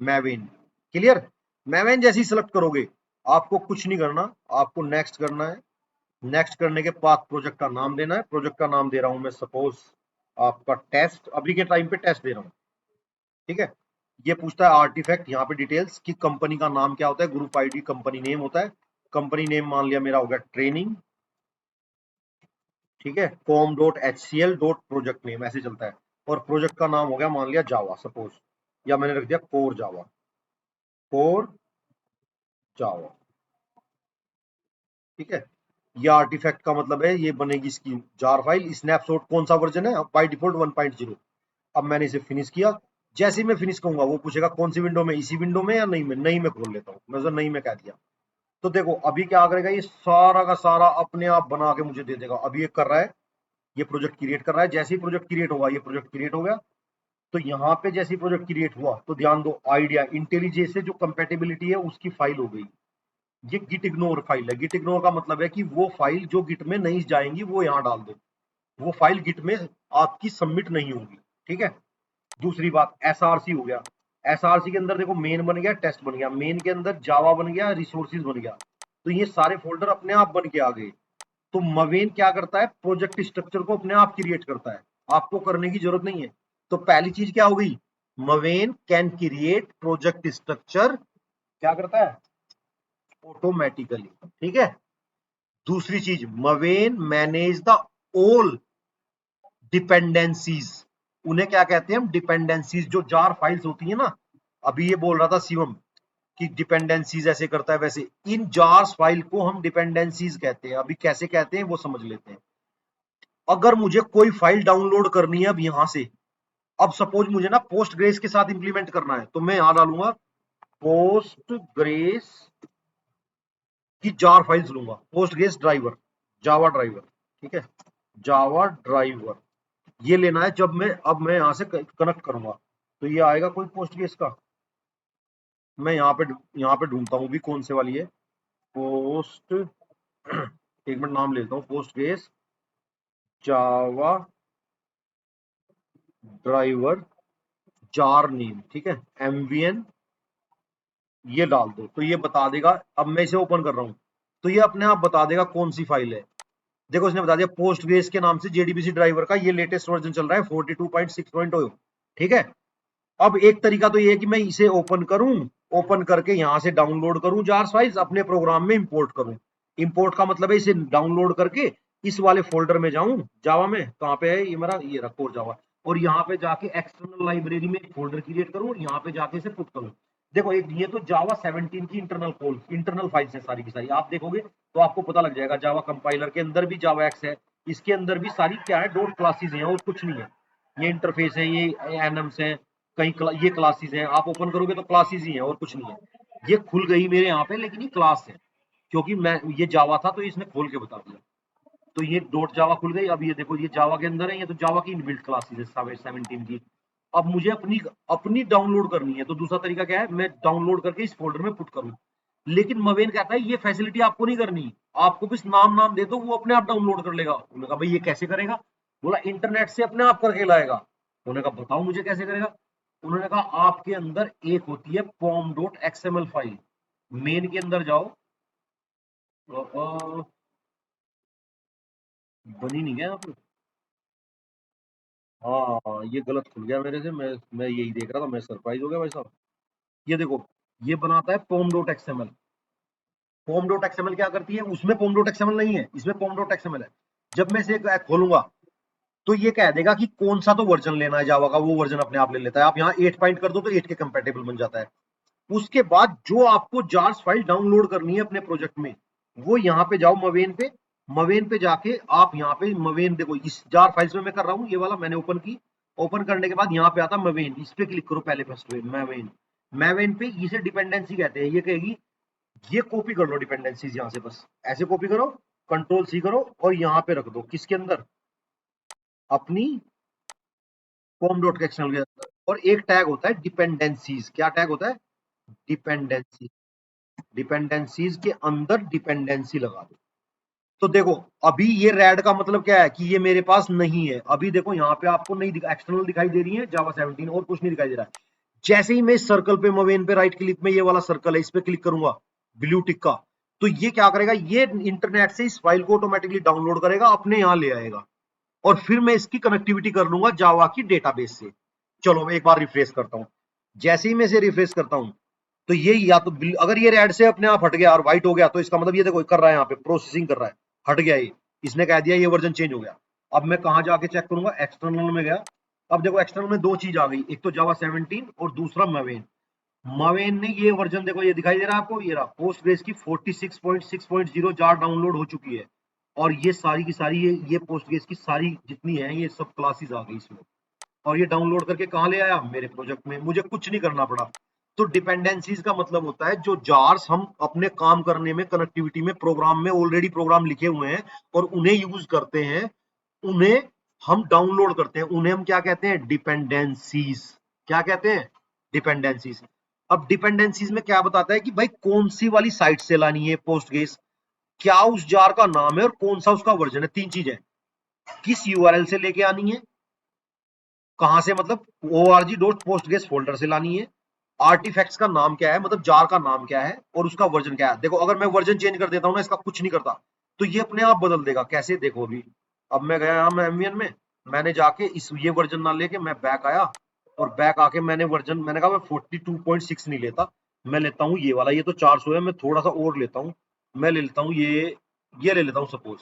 मैवेन। क्लियर? मैवेन जैसे ही सेलेक्ट करोगे, आपको कुछ नहीं करना, आपको नेक्स्ट करना है। नेक्स्ट करने के बाद प्रोजेक्ट का नाम देना है। प्रोजेक्ट का नाम दे रहा हूं मैं सपोज आपका टेस्ट, अभी के टाइम पे टेस्ट दे रहा हूं, ठीक है। ये पूछता है आर्टिफैक्ट, यहाँ पे डिटेल्स की कंपनी का नाम क्या होता है, ग्रुप आईडी कंपनी नेम होता है। कंपनी नेम मान लिया मेरा हो गया ट्रेनिंग, ठीक है। Com dot H C L dot project name, ऐसे चलता है। और प्रोजेक्ट का नाम हो गया मान लिया जावा सपोज, या मैंने रख दिया कोर जावा, कोर जावा, ठीक है। ये आर्टिफैक्ट का मतलब है, ये बनेगी इसकी जार फाइल। स्नैपशॉट कौन सा वर्जन है? By default 1.0। अब मैंने इसे फिनिश किया। जैसे ही मैं फिनिश कहूंगा, वो पूछेगा कौन सी विंडो में, इसी विंडो में या नहीं में? नहीं में खोल लेता हूँ मैं, नहीं में कह दिया। तो देखो अभी क्या करेगा, ये सारा का सारा अपने आप बना के मुझे दे देगा। अभी ये कर रहा है, ये प्रोजेक्ट क्रिएट कर रहा है। जैसे ही प्रोजेक्ट क्रिएट होगा, ये प्रोजेक्ट क्रिएट हो गया। तो यहाँ पे जैसे ही प्रोजेक्ट क्रिएट हुआ, तो ध्यान दो, आइडिया इंटेलिजे से जो कंपेटेबिलिटी है उसकी फाइल हो गई। ये गिट इग्नोर फाइल है। गिट इग्नोर का मतलब है कि वो फाइल जो गिट में नहीं जाएंगी वो यहाँ डाल दो, वो फाइल गिट में आपकी सबमिट नहीं होगी, ठीक है। दूसरी बात, एसआरसी हो गया। एसआरसी के अंदर देखो मेन बन गया, टेस्ट बन गया, मेन के अंदर जावा बन गया, रिसोर्सेज बन गया। तो ये सारे फोल्डर अपने आप बन के आ गए। तो मवेन क्या करता है? प्रोजेक्ट स्ट्रक्चर को अपने आप क्रिएट करता है, आपको करने की जरूरत नहीं है। तो पहली चीज क्या हो गई? मवेन कैन क्रिएट प्रोजेक्ट स्ट्रक्चर, क्या करता है? ऑटोमेटिकली, ठीक है। दूसरी चीज, मवेन मैनेज द ऑल डिपेंडेंसीज। उन्हें क्या कहते हैं हम? डिपेंडेंसीज। जो जार फाइल्स होती है ना, अभी ये बोल रहा था शिवम कि डिपेंडेंसीज ऐसे करता है वैसे, इन जार्स फाइल को हम डिपेंडेंसीज कहते हैं। अभी कैसे कहते हैं वो समझ लेते हैं। अगर मुझे कोई फाइल डाउनलोड करनी है अब यहां से, अब सपोज मुझे ना पोस्ट ग्रेस के साथ इंप्लीमेंट करना है, तो मैं यहां डालूंगा पोस्ट ग्रेस की जार फाइल्स लूंगा, पोस्ट ग्रेस ड्राइवर, जावा ड्राइवर, ठीक है, जावा ड्राइवर। ये लेना है जब मैं, अब मैं यहां से कनेक्ट करूंगा। तो ये आएगा कोई पोस्ट केस का। मैं यहाँ पे ढूंढता हूँ भी कौन से वाली है पोस्ट। एक मिनट नाम लेता हूँ, पोस्ट केस जावा ड्राइवर जार नेम, ठीक है, एमवीएन, ये डाल दो तो ये बता देगा। अब मैं इसे ओपन कर रहा हूँ तो ये अपने आप बता देगा कौन सी फाइल है। देखो इसने बता दिया पोस्ट ग्रेस के नाम से जेडीबीसी ड्राइवर का ये लेटेस्ट वर्जन चल रहा है 42.6.0, ठीक है। अब एक तरीका तो ये है कि मैं इसे ओपन करूं, ओपन करके यहां से डाउनलोड करूं जार फाइल्स, अपने प्रोग्राम में इंपोर्ट करूं। इंपोर्ट का मतलब है इसे डाउनलोड करके इस वाले फोल्डर में जाऊं जावा में, कहां पे है ये मेरा, ये रखो जावा, और यहाँ पे जाके एक्सटर्नल लाइब्रेरी में एक फोल्डर क्रिएट करूं और यहाँ पे जाके इसे पुट करूं। देखो एक ये तो जावा 17 की इंटरनल फाइल्स है सारी की सारी, आप देखोगे तो आपको पता लग जाएगा। जावा कंपाइलर के अंदर भी जावा एक्स है, इसके अंदर भी सारी क्या है, डॉट क्लासेस हैं और कुछ नहीं है। ये इंटरफेस है, ये एनम्स है, ये क्लासेस हैं, आप ओपन करोगे तो क्लासेस ही हैं और कुछ नहीं है। ये खुल गई मेरे यहाँ पे, लेकिन ये क्लास है क्योंकि मैं ये जावा था तो इसने खोल के बता दिया। तो ये डॉट जावा खुल गई। अब ये देखो ये जावा के अंदर है, ये तो जावा की इनबिल्ट क्लासेस है 17 की। अब मुझे अपनी अपनी डाउनलोड करनी है तो दूसरा तरीका क्या है, मैं डाउनलोड करके इस फोल्डर में पुट करूं। लेकिन मवेन कहता है ये फैसिलिटी आपको नहीं करनी, आपको बस नाम नाम दे दो वो अपने आप डाउनलोड कर लेगा। उन्होंने कहा भाई ये कैसे करेगा, बोला इंटरनेट से अपने आप करके लाएगा। उन्होंने कहा बताओ मुझे कैसे करेगा। उन्होंने कहा आपके अंदर एक होती है pom.xml फाइल, मेन के अंदर जाओ। बनी नहीं गया यहाँ पे। हाँ ये गलत खुल गया मेरे से, मैं यही देख रहा था, मैं सरप्राइज हो गया भाई साहब। ये देखो ये बनाता है pom.xml। pom.xml क्या करती है, उसमें pom.xml नहीं है, इसमें pom.xml है। जब मैं इसे खोलूंगा तो ये कह देगा कि कौन सा तो वर्जन लेना है जावा का, वो वर्जन अपने आप ले लेता है। आप यहाँ 8 पॉइंट कर दो तो 8 के कंपेटेबल बन जाता है। उसके बाद जो आपको जार्स फाइल डाउनलोड करनी है अपने प्रोजेक्ट में, वो यहाँ पे जाओ मवेन पे। मवेन पे जाके आप यहाँ पे मवेन देखो, इस जार फाइल्स में मैं कर रहा हूँ, ये वाला मैंने ओपन की। ओपन करने के बाद यहाँ पे आता मवेन, इस पे क्लिक करो पहले फर्स्ट पे मवेन। मवेन पे इसे डिपेंडेंसी कहते हैं। ये कहेगी ये कॉपी कर लो डिपेंडेंसीज यहाँ से, बस ऐसे कॉपी करो, कंट्रोल सी करो और यहाँ पे रख दो किसके अंदर, अपनी pom.xml के अंदर। और एक टैग होता है डिपेंडेंसीज, क्या टैग होता है, डिपेंडेंसी। डिपेंडेंसीज के अंदर डिपेंडेंसी लगा दो। तो देखो अभी ये रेड का मतलब क्या है कि ये मेरे पास नहीं है। अभी देखो यहाँ पे आपको नहीं एक्सटर्नल दिखाई दे रही है जावा 17 और कुछ नहीं दिखाई दे रहा है। जैसे ही मैं इस सर्कल पे मवेन पे राइट क्लिक में, ये वाला सर्कल है इस पे क्लिक करूंगा ब्लू टिक का, तो ये क्या करेगा, ये इंटरनेट से इस फाइल को ऑटोमेटिकली डाउनलोड करेगा, अपने यहाँ ले आएगा और फिर मैं इसकी कनेक्टिविटी कर लूंगा जावा की डेटाबेस से। चलो मैं एक बार रिफ्रेश करता हूँ। जैसे ही मैं इसे रिफ्रेश करता हूँ तो ये या तो अगर ये रेड से अपने आप हट गया और व्हाइट हो गया तो इसका मतलब ये देखो कर रहा है, यहाँ पे प्रोसेसिंग कर रहा है, हट गया ये, इसने कह दिया ये वर्जन चेंज हो गया। अब मैं कहाँ जाके चेक करूंगा, एक्सटर्नल में गया। अब देखो एक्सटर्नल में दो चीज आ गई, एक तो जावा 17 और दूसरा मवेन। मवेन ने ये वर्जन देखो, ये दिखाई दे रहा है आपको, ये रहा पोस्ट ग्रेस की 46.6.0 जार डाउनलोड हो चुकी है। और ये सारी की सारी ये पोस्ट ग्रेस की सारी जितनी है ये सब क्लासेस आ गई इसमें। और ये डाउनलोड करके कहाँ ले आया, मेरे प्रोजेक्ट में, मुझे कुछ नहीं करना पड़ा। तो डिपेंडेंसीज का मतलब होता है जो जार्स हम अपने काम करने में, कनेक्टिविटी में, प्रोग्राम में ऑलरेडी प्रोग्राम लिखे हुए हैं और उन्हें यूज करते हैं, उन्हें हम डाउनलोड करते हैं, उन्हें हम क्या कहते हैं, डिपेंडेंसीज। क्या कहते हैं, डिपेंडेंसीज। अब डिपेंडेंसीज में क्या बताता है कि भाई कौन सी वाली साइट से लानी है पोस्टग्रेस, क्या उस जार का नाम है और कौन सा उसका वर्जन है। तीन चीजें, किस यूआरएल से लेके आनी है, कहां से मतलब org.postgres फोल्डर से लानी है, आर्टिफैक्ट्स का नाम क्या है मतलब जार का नाम क्या है, और उसका वर्जन क्या है। देखो अगर मैं वर्जन चेंज कर देता हूं ना, इसका कुछ नहीं करता, तो ये अपने आप बदल देगा। कैसे, देखो अभी अब मैं गया यहाँ मैं एमवीएन में, मैंने जाके इस ये वर्जन ना लेके मैं बैक आया और बैक आके मैंने वर्जन, मैंने कहा मैं 42.6 नहीं लेता, मैं लेता हूँ ये वाला, ये तो 400 है, मैं थोड़ा सा और लेता हूँ, मैं ले लेता हूँ ये ले लेता हूँ सपोज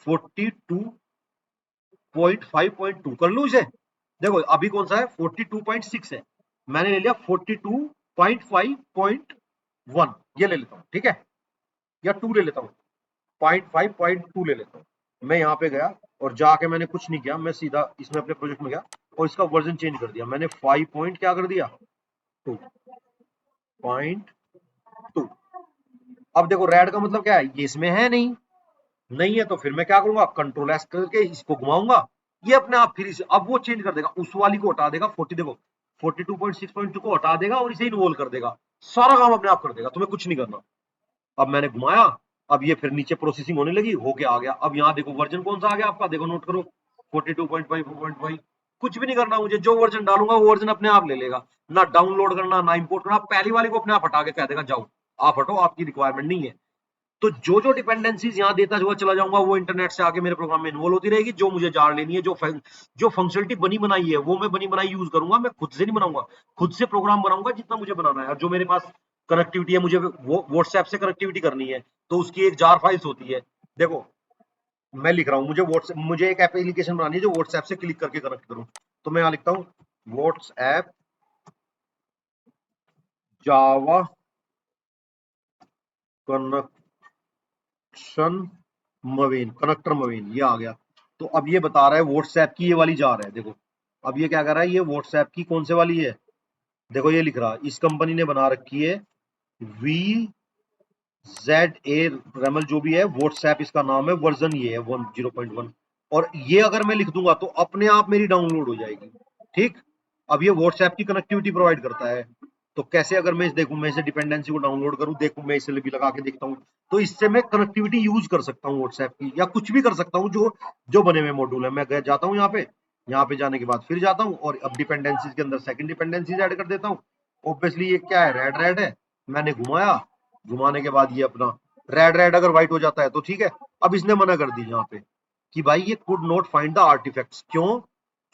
42.5.2 कर लू इसे। देखो अभी कौन सा है, 42.6 है, मैंने ले लिया 42.5.1, ये ले लेता हूँ, ठीक है, या 2 ले लेता हूँ, 0.5.2 ले लेता हूँ। मैं यहाँ पे गया और जाके मैंने कुछ नहीं किया, मैं सीधा इसमें अपने प्रोजेक्ट में गया और इसका वर्जन चेंज कर दिया, मैंने 5 पॉइंट क्या कर दिया, 2.2। अब देखो रेड का मतलब क्या है, ये इसमें है नहीं, नहीं है तो फिर मैं क्या करूंगा, कंट्रोल एस करके इसको घुमाऊंगा, ये अपने आप फिर अब वो चेंज कर देगा, उस वाली को हटा देगा 40, देखो 42.6.2 को हटा देगा और इसे इन्वॉल्व कर देगा, सारा काम अपने आप कर देगा, तुम्हें कुछ नहीं करना। अब मैंने घुमाया, अब ये फिर नीचे प्रोसेसिंग होने लगी, होके आ गया। अब यहाँ देखो वर्जन कौन सा आ गया आपका, देखो नोट करो 42.5.5। कुछ भी नहीं करना मुझे, जो वर्जन डालूंगा वो वर्जन अपने आप ले लेगा, ना डाउनलोड करना ना इंपोर्ट करना, पहली वाली को अपने आप हटा के कह देगा जाओ आप हटो, आपकी रिक्वायरमेंट नहीं है। तो जो जो डिपेंडेंसीज यहाँ देता हुआ चला जाऊंगा वो इंटरनेट से आके मेरे प्रोग्राम में इन्वॉल्व होती रहेगी, जो मुझे जार लेनी है, जो फंक्शनलिटी बनी बनाई है वो मैं बनी बनाई यूज करूंगा, मैं खुद से नहीं बनाऊंगा, खुद से प्रोग्राम बनाऊंगा जितना मुझे बनाना है। और जो मेरे पास कनेक्टिविटी है, मुझे वो व्हाट्सएप से कनेक्टिविटी करनी है, तो उसकी एक जार फाइल्स होती है। देखो मैं लिख रहा हूँ, मुझे व्हाट्सएप, मुझे एक एप्लीकेशन बनानी है जो व्हाट्सएप से क्लिक करके कनेक्ट करूँ, तो मैं यहाँ लिखता हूँ व्हाट्सएप जावा कनेक्शन मवेन, कनेक्टर मवेन, ये आ गया। तो अब ये बता रहा है व्हाट्सएप की ये वाली जार है, देखो अब ये क्या कर रहा है, ये व्हाट्सएप की कौन से वाली है, देखो ये लिख रहा है, इस कंपनी ने बना रखी है वी जेड ए रेमल, जो भी है व्हाट्सएप इसका नाम है, वर्जन ये है 10.1। और ये अगर मैं लिख दूंगा तो अपने आप मेरी डाउनलोड हो जाएगी, ठीक। अब ये व्हाट्सएप की कनेक्टिविटी प्रोवाइड करता है, तो कैसे, अगर मैं देखूं, मैं इसे डिपेंडेंसी को डाउनलोड करूं, देखूं मैं इसे भी लगा के देखता हूं, तो इससे मैं कनेक्टिविटी यूज कर सकता हूं व्हाट्सएप की, या कुछ भी कर सकता हूं जो जो बने हुए मॉड्यूल है। मैं जाता हूं यहाँ पे जाने के बाद फिर जाता हूँ और अब डिपेंडेंसीज के अंदर सेकंड डिपेंडेंसीज ऐड कर देता हूँ। ऑब्वियसली ये क्या है, रेड रेड है, मैंने घुमाया, घुमाने के बाद ये अपना रेड रेड अगर व्हाइट हो जाता है तो ठीक है। अब इसने मना कर दी यहाँ पे कि भाई ये could not find the artefacts, क्यों,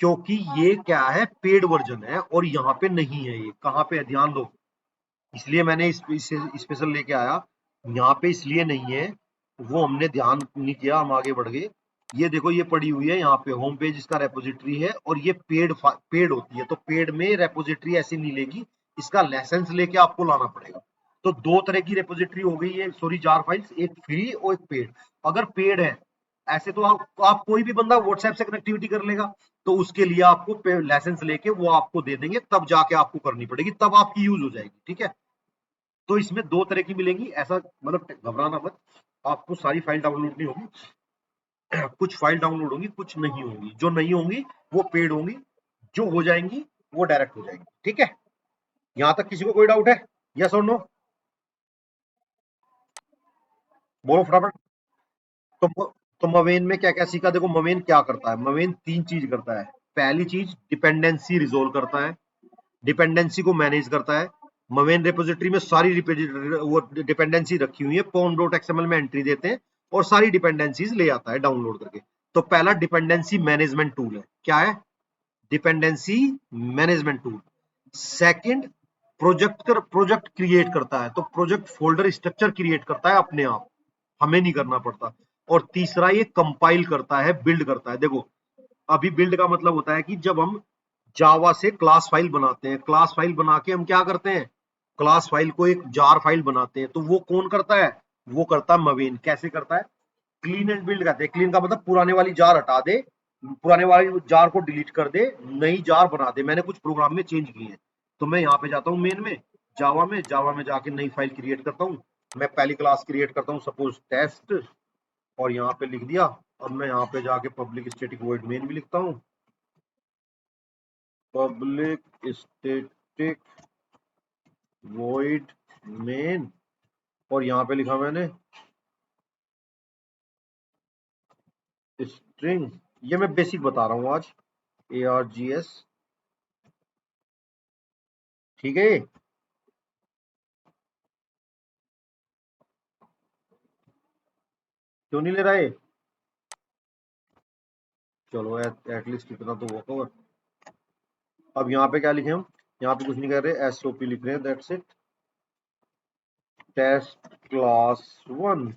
क्योंकि ये क्या है, पेड वर्जन है और यहाँ पे नहीं है, ये कहाँ पे है ध्यान दो, इसलिए मैंने इसे स्पेशल लेके आया, यहाँ पे इसलिए नहीं है, वो हमने ध्यान नहीं किया, हम आगे बढ़ गए। ये देखो ये पड़ी हुई है यहाँ पे, होम पेज इसका रेपोजिटरी है और ये पेड होती है, तो पेड में रेपोजिटरी ऐसे नहीं लेगी, इसका लाइसेंस लेके आपको लाना पड़ेगा। तो दो तरह की रेपोजिटरी हो गई है, सॉरी जार फाइल्स, एक फ्री और एक पेड। अगर पेड है, ऐसे तो आप कोई भी बंदा व्हाट्सएप से कनेक्टिविटी कर लेगा, तो उसके लिए आपको लाइसेंस लेके वो आपको दे देंगे, तब जाके आपको करनी पड़ेगी, तब आपकी यूज हो जाएगी, ठीक है। तो इसमें दो तरह की मिलेंगी, ऐसा मतलब घबराना मत, आपको सारी फाइल डाउनलोड नहीं होगी, कुछ फाइल डाउनलोड होंगी, कुछ नहीं होंगी, जो नहीं होंगी वो पेड होंगी, जो हो जाएंगी वो डायरेक्ट हो जाएंगी, ठीक है। यहां तक किसी को कोई डाउट है, यस और नो, बोलो फटाफट। तो तो मवेन में क्या क्या सीखा, देखो मवेन क्या करता है, मवेन तीन चीज करता है। पहली चीज डिपेंडेंसी रिजोल्व करता है, डिपेंडेंसी को मैनेज करता है। मवेन रिपोजिटरी में सारी वो डिपेंडेंसी रखी हुई है, पॉम डॉट एक्सएमएल में एंट्री देते हैं और सारी डिपेंडेंसीज ले आता है डाउनलोड करके। तो पहला डिपेंडेंसी मैनेजमेंट टूल है, क्या है, dependency management tool. Second project create करता है, तो प्रोजेक्ट फोल्डर स्ट्रक्चर क्रिएट करता है अपने आप, हमें नहीं करना पड़ता। और तीसरा ये कंपाइल करता है, बिल्ड करता है। देखो अभी बिल्ड का मतलब होता है कि जब हम जावा से क्लास फाइल बनाते हैं, क्लास फाइल बना के हम क्या करते हैं, क्लास फाइल को एक जार फाइल बनाते हैं, तो वो कौन करता है, वो करता है मवेन। कैसे करता है, क्लीन एंड बिल्ड कहते हैं, क्लीन का मतलब पुराने वाली जार हटा दे, पुराने वाली जार को डिलीट कर दे, नई जार बना दे, मैंने कुछ प्रोग्राम में चेंज की है, तो मैं यहाँ पे जाता हूँ मेन में, जावा में जाके नई फाइल क्रिएट करता हूँ। मैं पहली क्लास क्रिएट करता हूँ सपोज टेस्ट, और यहाँ पे लिख दिया। अब मैं यहाँ पे जाके पब्लिक स्टैटिक वॉइड मेन भी लिखता हूँ, पब्लिक स्टैटिक वॉइड मेन, और यहाँ पे लिखा मैंने स्ट्रिंग, ये मैं बेसिक बता रहा हूँ आज, ARGS, ठीक है। क्यों नहीं ले रहा है, चलो एटलीस्ट इतना तो हुआ कवर। अब यहाँ पे क्या लिखे हम, यहाँ पे कुछ नहीं कर रहे, SOP लिख रहे हैं, दैट्स इट, टेस्ट क्लास 1,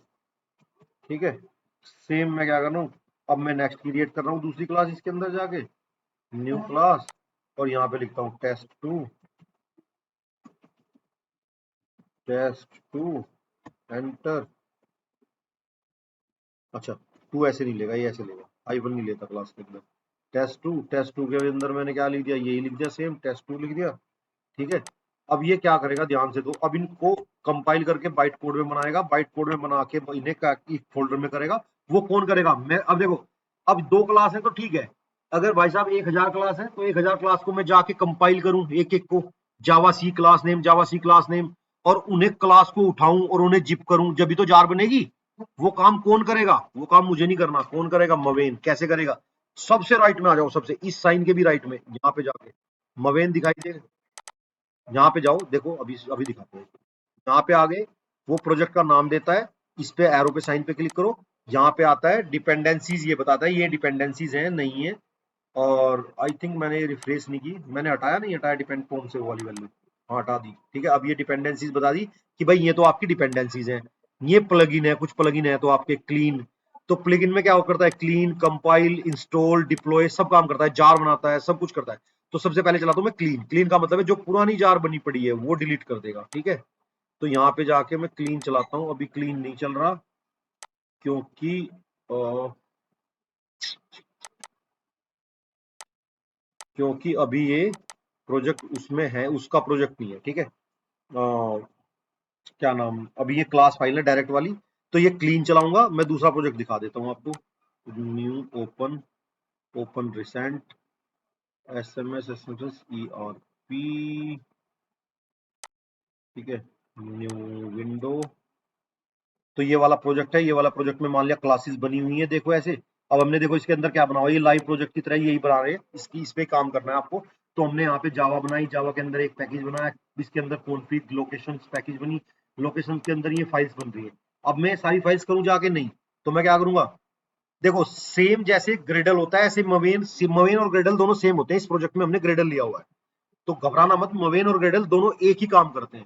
ठीक है। सेम मैं क्या कर रहा हूँ, अब मैं नेक्स्ट क्रिएट कर रहा हूँ दूसरी क्लास इसके अंदर जाके, न्यू क्लास, और यहाँ पे लिखता हूँ टेस्ट 2 एंटर। अच्छा 2 ऐसे नहीं लेगा, ये ऐसे लेगा, I1 नहीं लेता क्लास के अंदर। टेस्ट टू के अंदर मैंने क्या लिख दिया, यही लिख दिया, सेम टेस्ट 2 लिख दिया, ठीक है। अब ये क्या करेगा, ध्यान से दो, अब इनको कंपाइल करके बाइट कोड में बनाएगा, बाइट कोड में बना के इन्हें एक फोल्डर में करेगा। वो कौन करेगा, मैं, अब देखो अब दो क्लास है तो ठीक है, अगर भाई साहब 1000 क्लास है तो 1000 क्लास को मैं जाके कंपाइल करूं एक एक को, जावा सी क्लास नेम, जावा सी क्लास नेम, और उन्हें क्लास को उठाऊं और उन्हें जिप करूं, जब भी तो जार बनेगी। वो काम कौन करेगा? वो काम मुझे नहीं करना। कौन करेगा? मवेन। कैसे करेगा? सबसे राइट में आ जाओ, सबसे इस साइन के भी राइट में, यहाँ पे जाके मवेन दिखाई दे, यहाँ पे जाओ, देखो अभी अभी दिखाते हैं। यहाँ पे आ गए, वो प्रोजेक्ट का नाम देता है, इस पे एरो पे साइन पे क्लिक करो, यहाँ पे आता है डिपेंडेंसीज, ये बताता है ये डिपेंडेंसीज हैं नहीं है। और आई थिंक मैंने रिफ्रेश नहीं की, मैंने हटाया नहीं हटाया डिपेंड फॉर्म से वो वाली वैल्यू, हाँ हटा दी। ठीक है, अब ये डिपेंडेंसीज बता दी कि भाई ये तो आपकी डिपेंडेंसीज हैं। ये प्लगइन है, कुछ प्लगइन है तो आपके क्लीन, तो प्लगइन में क्या करता है? क्लीन, कंपाइल, इंस्टॉल, डिप्लॉय सब काम करता है, जार बनाता है, सब कुछ करता है। तो सबसे पहले चलाता हूँ मैं क्लीन। क्लीन का मतलब है जो पुरानी जार बनी पड़ी है वो डिलीट कर देगा। ठीक है, तो यहाँ पे जाके मैं क्लीन चलाता हूँ। अभी क्लीन नहीं चल रहा क्योंकि क्योंकि अभी ये प्रोजेक्ट उसमें है, उसका प्रोजेक्ट नहीं है। ठीक है, क्या नाम, अभी ये क्लास फाइल है डायरेक्ट वाली, तो ये क्लीन चलाऊंगा। मैं दूसरा प्रोजेक्ट दिखा देता हूँ आपको। New, open, open recent, SMS, SMS ERP. ठीक है, न्यू विंडो। तो ये वाला प्रोजेक्ट है, ये वाला प्रोजेक्ट में मान लिया क्लासेस बनी हुई है, देखो ऐसे। अब हमने देखो इसके अंदर क्या बना हुआ है, ये लाइव प्रोजेक्ट की तरह यही बना रहे हैं, इसकी इस पे काम करना है आपको। तो हमने यहाँ पे जावा बनाई, जावा के अंदर एक पैकेज बनाया, इसके अंदर कॉन्फ़िग लोकेशन पैकेज बनी, लोकेशन के अंदर ये फाइल्स बन रही है। अब मैं सारी फाइल्स करूँ जाके? नहीं, तो मैं क्या करूंगा? देखो सेम जैसे ग्रेडल होता है ऐसे मवेन, मवेन और ग्रेडल दोनों सेम होते हैं। इस प्रोजेक्ट में हमने ग्रेडल लिया हुआ है, तो घबराना मत, मवेन और ग्रेडल दोनों एक ही काम करते हैं,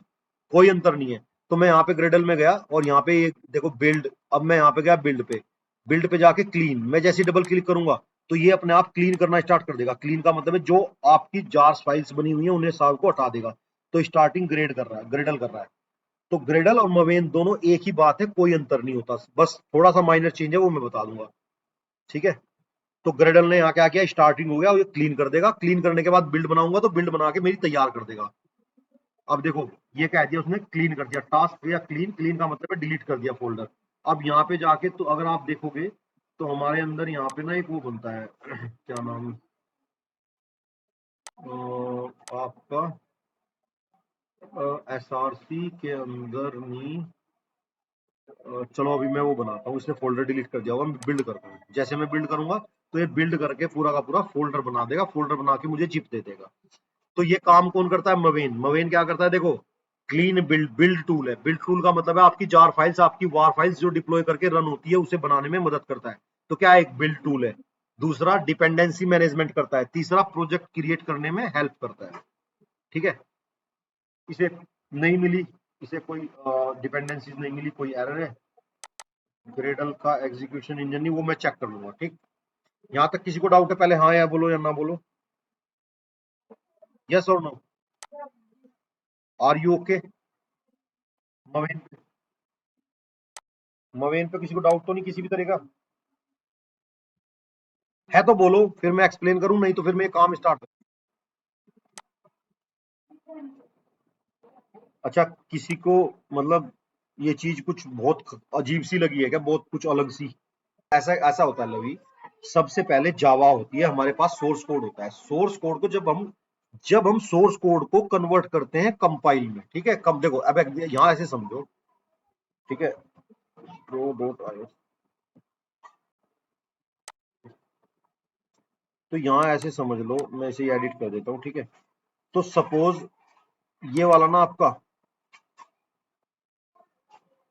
कोई अंतर नहीं है। तो मैं यहाँ पे ग्रेडल में गया और यहाँ पे ये देखो बिल्ड, अब मैं यहाँ पे गया बिल्ड पे, बिल्ड पे जाके क्लीन, मैं जैसे डबल क्लिक करूंगा तो ये अपने आप क्लीन करना स्टार्ट कर देगा। क्लीन का मतलब है जो आपकी जार्स फाइल्स बनी हुई है उन्हें सब को हटा देगा। तो स्टार्टिंग ग्रेड कर रहा है, ग्रेडल कर रहा है। तो ग्रेडल और मवेन दोनों एक ही बात है, कोई अंतर नहीं होता, बस थोड़ा सा माइनर चेंज है वो मैं बता दूंगा। ठीक है, तो ग्रेडल ने यहाँ क्या किया, स्टार्टिंग हो गया, ये क्लीन कर देगा। क्लीन करने के बाद बिल्ड बनाऊंगा तो बिल्ड बना के मेरी तैयार कर देगा। अब देखो ये कह दिया उसने क्लीन कर दिया, टास्क या क्लीन, क्लीन का मतलब है डिलीट कर दिया फोल्डर। अब यहाँ पे जाके तो अगर आप देखोगे तो हमारे अंदर यहाँ पे ना एक वो बनता है क्या नाम, आपका एसआरसी के अंदर नहीं, चलो अभी मैं वो बनाता हूँ, इसने फोल्डर डिलीट कर दिया होगा, मैं बिल्ड करता हूँ। जैसे मैं बिल्ड करूंगा तो ये बिल्ड करके पूरा का पूरा फोल्डर बना देगा, फोल्डर बना के मुझे जिप दे देगा। तो ये काम कौन करता है? मवेन। मवेन क्या करता है? देखो क्लीन बिल्ड, बिल्ड टूल है। बिल्ड टूल का मतलब है आपकी जार फाइल्स, आपकी वार फाइल्स जो डिप्लॉय करके रन होती है उसे बनाने में मदद करता है। तो क्या एक बिल्ड टूल है। दूसरा डिपेंडेंसी मैनेजमेंट करता है। तीसरा प्रोजेक्ट क्रिएट करने में हेल्प करता है। ठीक है, इसे नहीं मिली, इसे कोई डिपेंडेंसीज नहीं मिली, कोई एरर है, ग्रेडल का एग्जीक्यूशन इंजन नहीं, वो मैं चेक कर लूंगा। ठीक, यहाँ तक किसी को डाउट है? पहले हाँ या बोलो या ना बोलो, यस और no. Are you okay? Maven, Maven पे किसी को डाउट तो नहीं किसी भी तरह का? है तो बोलो, फिर मैं एक्सप्लेन करूं, नहीं तो फिर मैं काम स्टार्ट करूं। अच्छा, किसी को मतलब ये चीज कुछ बहुत अजीब सी लगी है क्या? बहुत कुछ अलग सी? ऐसा ऐसा होता है लवी, सबसे पहले जावा होती है, हमारे पास सोर्स कोड होता है। सोर्स कोड को जब हम सोर्स कोड को कन्वर्ट करते हैं कंपाइल में, ठीक है, कब देखो अब यहाँ ऐसे समझो। ठीक है, प्रो डॉट आईओ, तो यहाँ ऐसे समझ लो, मैं इसे एडिट कर देता हूँ। ठीक है, तो सपोज ये वाला ना आपका,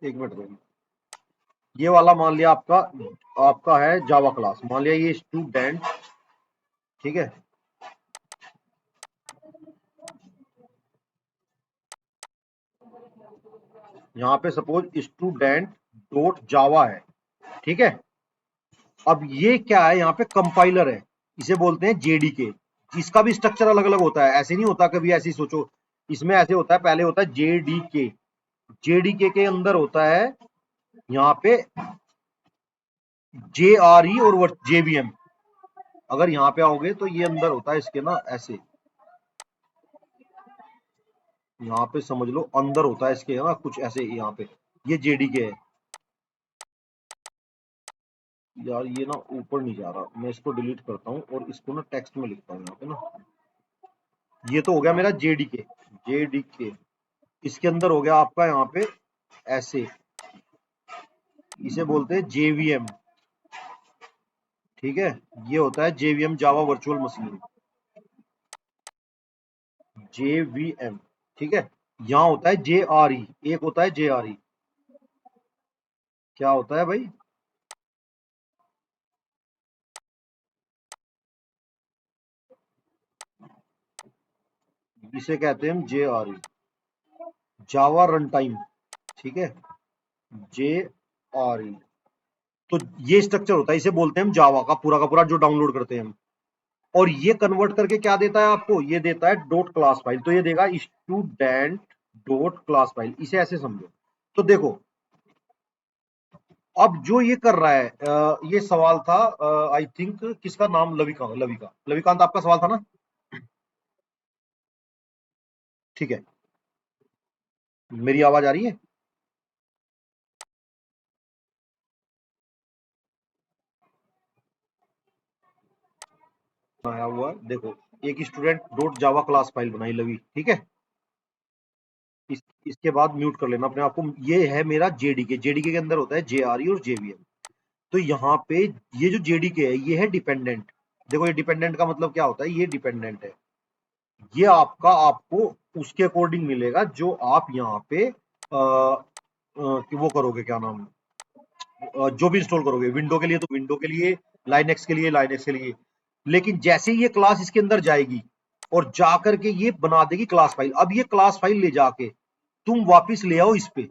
एक मिनट दो, ये वाला मान लिया आपका, आपका है जावा क्लास, मान लिया ये स्टूडेंट। ठीक है, यहाँ पे सपोज स्टूडेंट डॉट जावा है। ठीक है, अब ये क्या है, यहाँ पे कंपाइलर है, इसे बोलते हैं जेडीके। इसका भी स्ट्रक्चर अलग अलग होता है, ऐसे नहीं होता, कभी ऐसे ही सोचो। इसमें ऐसे होता है, पहले होता है जेडीके, जेडीके के अंदर होता है यहाँ पे जेआरई और जेवीएम। अगर यहाँ पे आओगे तो ये अंदर होता है इसके ना ऐसे, यहाँ पे समझ लो अंदर होता है इसके ना कुछ ऐसे, यहाँ पे ये जेडीके है। यार ये ना ऊपर नहीं जा रहा, मैं इसको डिलीट करता हूँ और इसको ना टेक्स्ट में लिखता हूँ यहाँ पे ना। ये तो हो गया मेरा जेडीके। जेडीके इसके अंदर हो गया आपका यहाँ पे ऐसे, इसे बोलते हैं जेवीएम। ठीक है, ये होता है JVM, Java virtual machine, JVM. ठीक है, यहाँ होता है जेआरई, एक होता है जेआरई। क्या होता है भाई? इसे कहते हैं जेआरई, जावा रन टाइम। ठीक है, जेआरई। तो ये स्ट्रक्चर होता है, इसे बोलते हैं हम जावा का पूरा जो डाउनलोड करते हैं हम। और ये कन्वर्ट करके क्या देता है आपको? ये देता है डॉट क्लास फाइल। तो ये देगा स्टूडेंट डॉट क्लास फाइल, इसे ऐसे समझो। तो देखो, अब जो ये कर रहा है, ये सवाल था आई थिंक किसका नाम, लविका, लविका, लविकांत आपका सवाल था ना? ठीक है, मेरी आवाज आ रही है? आया हुआ है, देखो। एक student dot Java class file बनाई लवी, ठीक है। इसके बाद म्यूट कर लेना अपने आप को। ये है मेरा जेडीके, जेडीके के अंदर होता है जेआरई और जेवीएम। तो यहाँ पे ये जो जेडीके है ये है डिपेंडेंट। देखो, ये डिपेंडेंट का मतलब क्या होता है? ये डिपेंडेंट है। ये आपका आपको उसके अकॉर्डिंग मिलेगा जो आप यहाँ पे कि वो करोगे, क्या नाम, जो भी इंस्टॉल करोगे। विंडो के लिए तो विंडो के लिए, लाइनेक्स के लिए लाइनेक्स के लिए। लेकिन जैसे ही ये क्लास इसके अंदर जाएगी और जाकर के ये बना देगी क्लास फाइल, अब ये क्लास फाइल ले जाके तुम वापस ले आओ इस पे,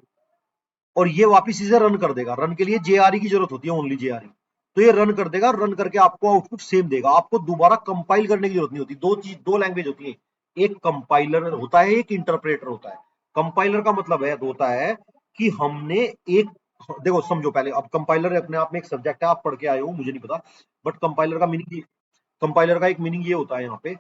और ये वापस इसे रन कर देगा। रन के लिए जेआरई की जरूरत होती है, ओनली जेआरई। तो ये रन कर देगा, रन करके आपको आउटपुट सेम देगा। आपको दोबारा कंपाइल करने की जरूरत नहीं होती। दो चीज, दो लैंग्वेज होती है, एक कंपाइलर होता है, एक इंटरप्रेटर होता है। कंपाइलर का मतलब है होता है कि हमने एक, देखो समझो पहले, अब कंपाइलर अपने आप में एक सब्जेक्ट है, आप पढ़ के आए हो मुझे नहीं पता, बट कंपाइलर का मीनिंग, कंपाइलर का एक मीनिंग ये होता है यहाँ पे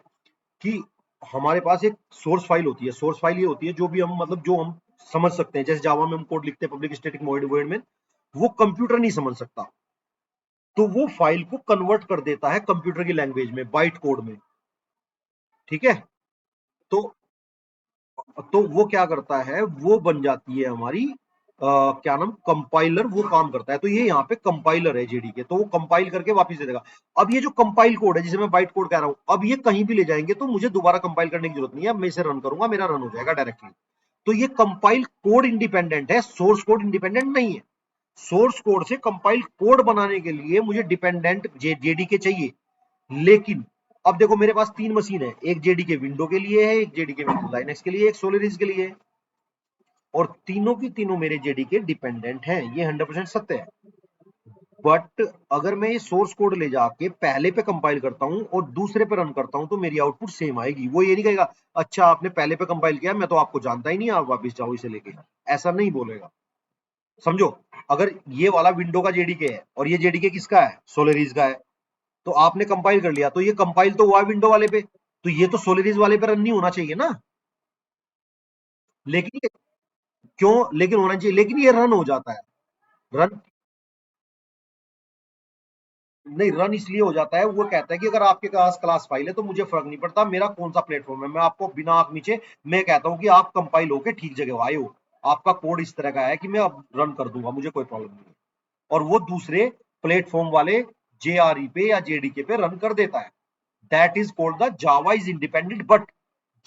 कि हमारे पास एक सोर्स फाइल होती है। सोर्स फाइल ये होती है जो भी हम, मतलब जो हम समझ सकते हैं। जैसे जावा में हम कोड लिखते हैं पब्लिक स्टैटिक वॉइड में, वो कंप्यूटर नहीं समझ सकता। तो वो फाइल को कन्वर्ट कर देता है कंप्यूटर की लैंग्वेज में, बाइट कोड में। ठीक है, तो वो क्या करता है, वो बन जाती है हमारी क्या नाम, कंपाइलर, वो काम करता है। तो ये यहाँ पे कंपाइलर है जेडी के, तो वो कंपाइल करके वापस दे देगा। अब ये जो कंपाइल कोड है, जिसे मैं बाइट कोड कह रहा हूं, अब ये कहीं भी ले जाएंगे तो मुझे दोबारा कंपाइल करने की जरूरत नहीं है। मैं इसे रन करूंगा, मेरा रन हो जाएगा डायरेक्टली। तो ये कंपाइल कोड इंडिपेंडेंट है, सोर्स कोड इंडिपेंडेंट नहीं है। सोर्स कोड से कंपाइल कोड बनाने के लिए मुझे डिपेंडेंट जेडीके चाहिए। लेकिन अब देखो, मेरे पास तीन मशीन है, एक जेडीके विंडो के लिए है, एक जेडीके लाइनेक्स के लिए, एक सोलरिस के लिए है। और तीनों की तीनों मेरे जेडीके डिपेंडेंट हैं, ये 100% सत्य है। बट अगर मैं ये सोर्स कोड ले जाके पहले पे कंपाइल करता हूं और दूसरे पे रन करता हूं, तो मेरी आउटपुट सेम आएगी। वो ये नहीं कहेगा अच्छा आपने पहले पे कंपाइल किया, मैं तो आपको जानता ही नहीं, आप वापस जाओ इसे लेके, ऐसा नहीं बोलेगा। समझो, अगर ये वाला विंडो का जेडीके है और ये जेडीके किसका है, सोलरिस का है, तो आपने कंपाइल कर लिया, तो ये कंपाइल तो हुआ विंडो वाले पे, तो ये तो सोलरिस वाले पे रन नहीं होना चाहिए ना। लेकिन क्यों, लेकिन होना चाहिए, लेकिन ये रन हो जाता है। रन नहीं, रन इसलिए हो जाता है, वो कहता है कि अगर आपके पास क्लास फाइल है तो मुझे फर्क नहीं पड़ता मेरा कौन सा प्लेटफॉर्म है, मैं आपको बिना आंख नीचे, मैं कहता हूं कि आप कंपाइल होके ठीक जगह आए हो, आपका कोड इस तरह का है कि मैं अब रन कर दूंगा, मुझे कोई प्रॉब्लम नहीं है। और वो दूसरे प्लेटफॉर्म वाले जेआरई पे या जेडीके पे रन कर देता है। That is called the Java is independent, but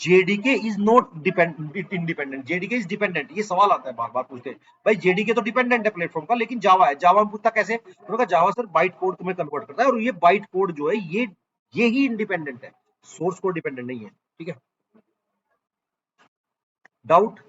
JDK is not dependent, independent. JDK is dependent. ये सवाल आता है, बार बार पूछते हैं भाई, जेडीके तो डिपेंडेंट है प्लेटफॉर्म का, लेकिन जावा है, जावा में पूछता कैसे, उन्होंने कहा जावा सर बाइट कोड तुम्हें कन्वर्ट करता है, और ये बाइट कोड जो है ये ही इंडिपेंडेंट है, सोर्स कोड डिपेंडेंट नहीं है। ठीक है, डाउट?